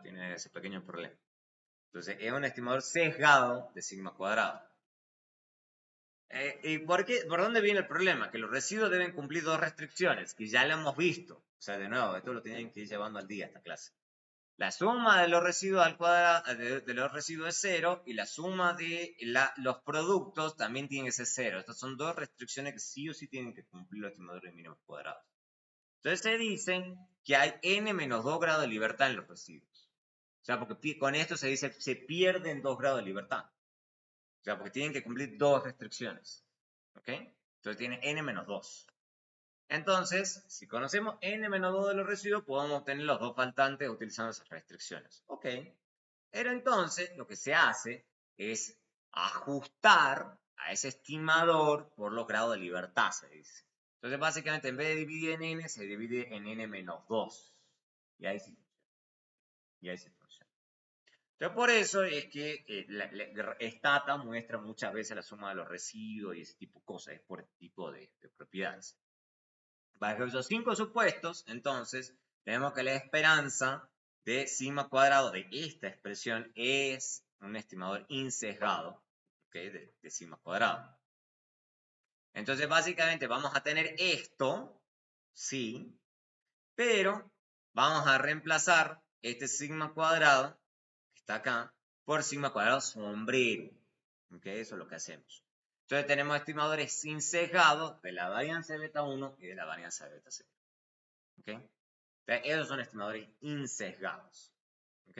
Tiene ese pequeño problema. Entonces, es un estimador sesgado de sigma cuadrado. ¿Y por dónde viene el problema? Que los residuos deben cumplir dos restricciones, que ya lo hemos visto. O sea, de nuevo, esto lo tienen que ir llevando al día esta clase. La suma de los residuos al cuadrado, de los residuos es 0, y la suma de los productos también tiene que ser 0. Estas son dos restricciones que sí o sí tienen que cumplir los estimadores mínimos cuadrados. Entonces se dice que hay n-2 grados de libertad en los residuos. O sea, porque con esto se dice se pierden 2 grados de libertad. O sea, porque tienen que cumplir dos restricciones. ¿Ok? Entonces tiene n-2. Entonces, si conocemos n-2 de los residuos, podemos obtener los dos faltantes utilizando esas restricciones. Ok. Pero entonces, lo que se hace es ajustar a ese estimador por los grados de libertad, se dice. Entonces, básicamente, en vez de dividir en n, se divide en n-2. Y ahí sí funciona. Entonces, por eso es que Stata muestra muchas veces la suma de los residuos y ese tipo de cosas, es por este tipo de propiedades. Bajo esos 5 supuestos, entonces, tenemos que la esperanza de sigma cuadrado de esta expresión es un estimador insesgado, ¿okay? de sigma cuadrado. Entonces, básicamente, vamos a tener esto, sí, pero vamos a reemplazar este sigma cuadrado está acá, por sigma cuadrado sombrero. ¿Ok? Eso es lo que hacemos. Entonces tenemos estimadores insesgados de la varianza de beta 1 y de la varianza de beta 0. ¿Ok? Entonces, esos son estimadores insesgados. ¿Ok?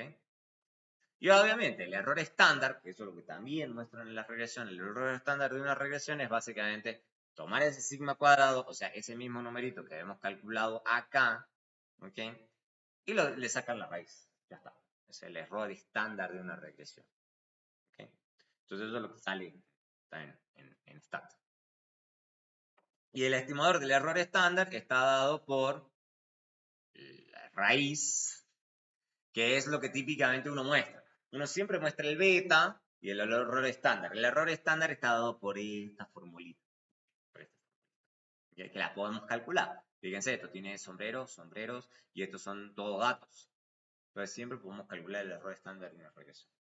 Y obviamente el error estándar, que eso es lo que también muestran en la regresión, el error estándar de una regresión es básicamente tomar ese sigma cuadrado, o sea, ese mismo numerito que habíamos calculado acá, ¿ok? Y le sacan la raíz. Ya está. Es el error estándar de una regresión. ¿Okay? Entonces eso es lo que sale en Stat. Y el estimador del error estándar está dado por la raíz, que es lo que típicamente uno muestra. Uno siempre muestra el beta y el error estándar. El error estándar está dado por esta formulita. Que la podemos calcular. Fíjense, esto tiene sombreros, y estos son todos datos. Entonces siempre podemos calcular el error estándar en la regresión.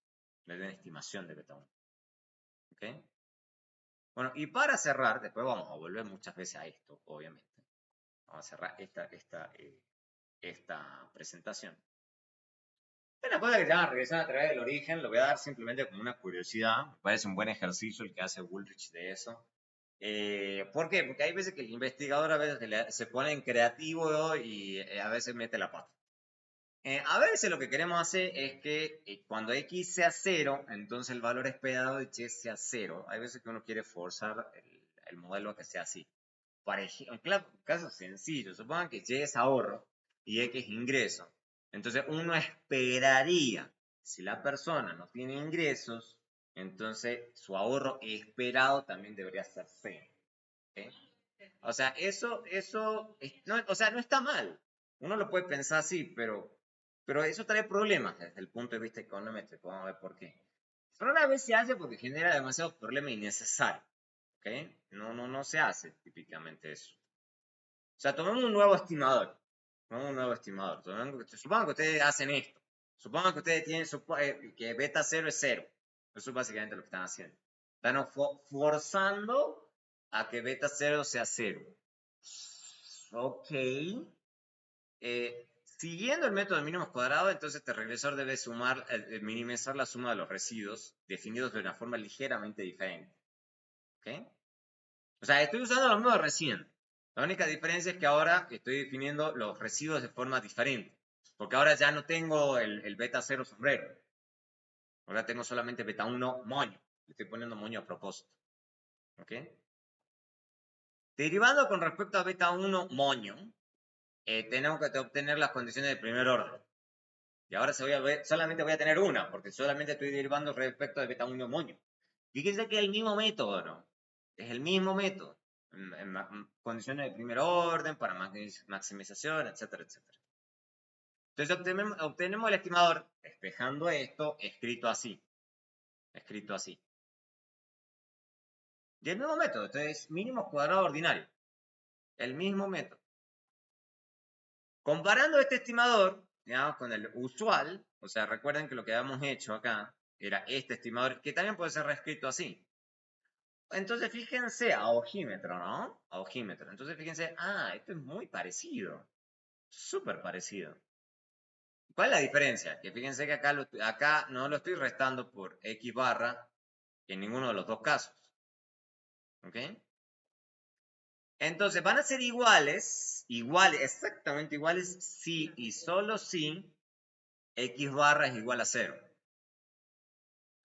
Le doy una estimación de beta 1. ¿Ok? Bueno, y para cerrar, después vamos a volver muchas veces a esto, obviamente. Vamos a cerrar esta presentación. Una cosa que se llama regresión a través del origen, lo voy a dar simplemente como una curiosidad. Me parece un buen ejercicio el que hace Woolrich de eso. ¿Por qué? Porque hay veces que el investigador a veces se pone en creativo y a veces mete la pata. A veces lo que queremos hacer es que cuando x sea 0, entonces el valor esperado de y sea 0. Hay veces que uno quiere forzar el modelo a que sea así. Por ejemplo, un caso sencillo, supongan que y es ahorro y x es ingreso. Entonces uno esperaría, si la persona no tiene ingresos, entonces su ahorro esperado también debería ser 0. ¿Okay? O sea, no está mal. Uno lo puede pensar así, pero eso trae problemas desde el punto de vista econométrico. Vamos a ver por qué. Pero una vez se hace porque genera demasiados problemas innecesarios. ¿Ok? No se hace típicamente eso. O sea, tomemos un nuevo estimador. Supongan que ustedes hacen esto. Supongan que ustedes tienen que beta 0 es 0. Eso es básicamente lo que están haciendo. Están forzando a que beta 0 sea 0. Ok. Siguiendo el método de mínimos cuadrados, entonces este regresor debe minimizar la suma de los residuos definidos de una forma ligeramente diferente. ¿Ok? O sea, estoy usando lo mismo de recién. La única diferencia es que ahora estoy definiendo los residuos de forma diferente. Porque ahora ya no tengo el beta 0 sombrero. Ahora tengo solamente beta 1 moño. Le estoy poniendo moño a propósito. ¿Ok? Derivando con respecto a beta 1 moño, tenemos que obtener las condiciones de primer orden. Y ahora solamente voy a tener una, porque solamente estoy derivando respecto de beta 1 moño. Fíjense que es el mismo método, ¿no? Es el mismo método. En condiciones de primer orden, para maximización, etcétera, etcétera. Entonces obtenemos el estimador despejando esto escrito así. Escrito así. Y el mismo método, entonces mínimo cuadrado ordinario. El mismo método. Comparando este estimador, digamos, con el usual, o sea, recuerden que lo que habíamos hecho acá era este estimador, que también puede ser reescrito así. Entonces fíjense a ojímetro, ¿no? A ojímetro. Entonces fíjense, esto es muy parecido. Súper parecido. ¿Cuál es la diferencia? Que fíjense que acá no lo estoy restando por X barra en ninguno de los dos casos. ¿Ok? Entonces van a ser iguales, exactamente iguales, si y solo si X barra es igual a 0.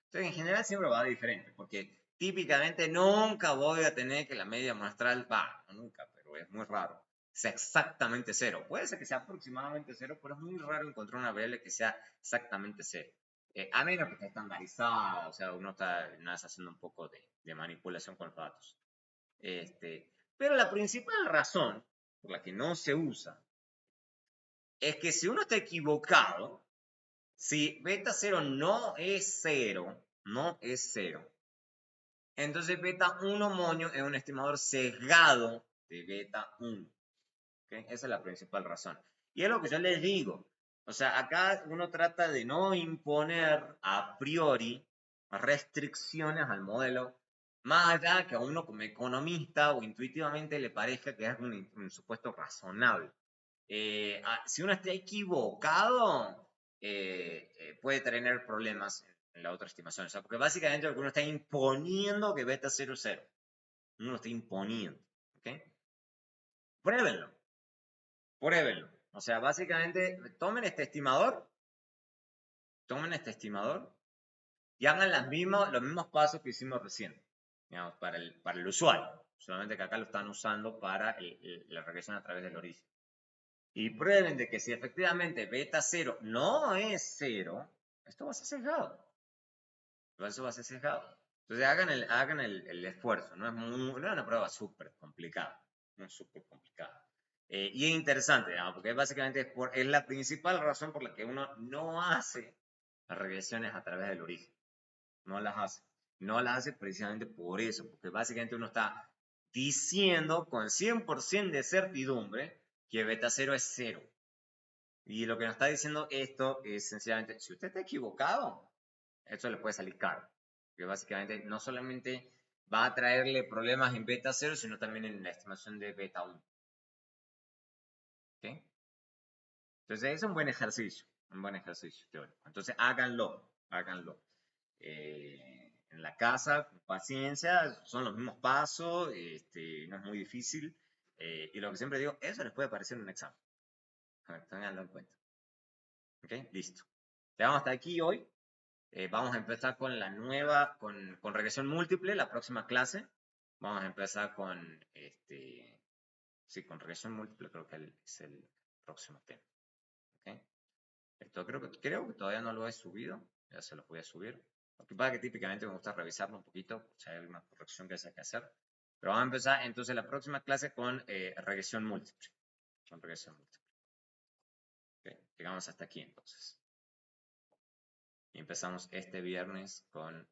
Entonces en general siempre va a ser diferente, porque típicamente nunca voy a tener que la media muestral, nunca, pero es muy raro, sea exactamente 0. Puede ser que sea aproximadamente 0, pero es muy raro encontrar una variable que sea exactamente 0. A menos que esté estandarizada, o sea, uno está haciendo un poco de manipulación con los datos. Pero la principal razón por la que no se usa es que si uno está equivocado, si beta 0 no es 0, entonces beta 1 moño es un estimador sesgado de beta 1. ¿Okay? Esa es la principal razón. Y es lo que yo les digo. O sea, acá uno trata de no imponer a priori restricciones al modelo, más allá que a uno como economista o intuitivamente le parezca que es un supuesto razonable. Si uno está equivocado, puede tener problemas en la otra estimación. O sea, porque básicamente lo que uno está imponiendo que beta 0 es 0. Uno lo está imponiendo. ¿Ok? Pruébenlo. Pruébenlo. O sea, básicamente, tomen este estimador y hagan los mismos pasos que hicimos recién, digamos, para el usual. Solamente que acá lo están usando para la regresión a través del origen. Y prueben de que si efectivamente beta 0 no es 0, esto va a ser sesgado. Eso va a ser sesgado. Entonces hagan el esfuerzo. No es una prueba súper complicada. No es súper complicada. Y es interesante, ¿no? Porque básicamente es la principal razón por la que uno no hace las regresiones a través del origen. No las hace. No las hace precisamente por eso, porque básicamente uno está diciendo con 100% de certidumbre que beta 0 es 0. Y lo que nos está diciendo esto es sencillamente, si usted está equivocado, esto le puede salir caro. Porque básicamente no solamente va a traerle problemas en beta 0, sino también en la estimación de beta 1. ¿Ok? Entonces es un buen ejercicio teórico. Entonces háganlo. En la casa, con paciencia, son los mismos pasos, no es muy difícil. Y lo que siempre digo, eso les puede parecer un examen. Tenganlo en cuenta. ¿Ok? Listo. Llegamos hasta aquí hoy. Vamos a empezar con la nueva, con regresión múltiple, la próxima clase. Vamos a empezar con, con regresión múltiple, creo que es el próximo tema. ¿Okay? Esto creo que todavía no lo he subido, ya se lo voy a subir. Lo que pasa es que típicamente me gusta revisarlo un poquito, si hay alguna corrección que haya que hacer. Pero vamos a empezar entonces la próxima clase con regresión múltiple. Okay. Llegamos hasta aquí entonces. Y empezamos este viernes con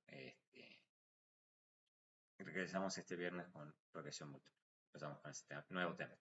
regresamos este viernes con regresión múltiple. Empezamos con este nuevo tema.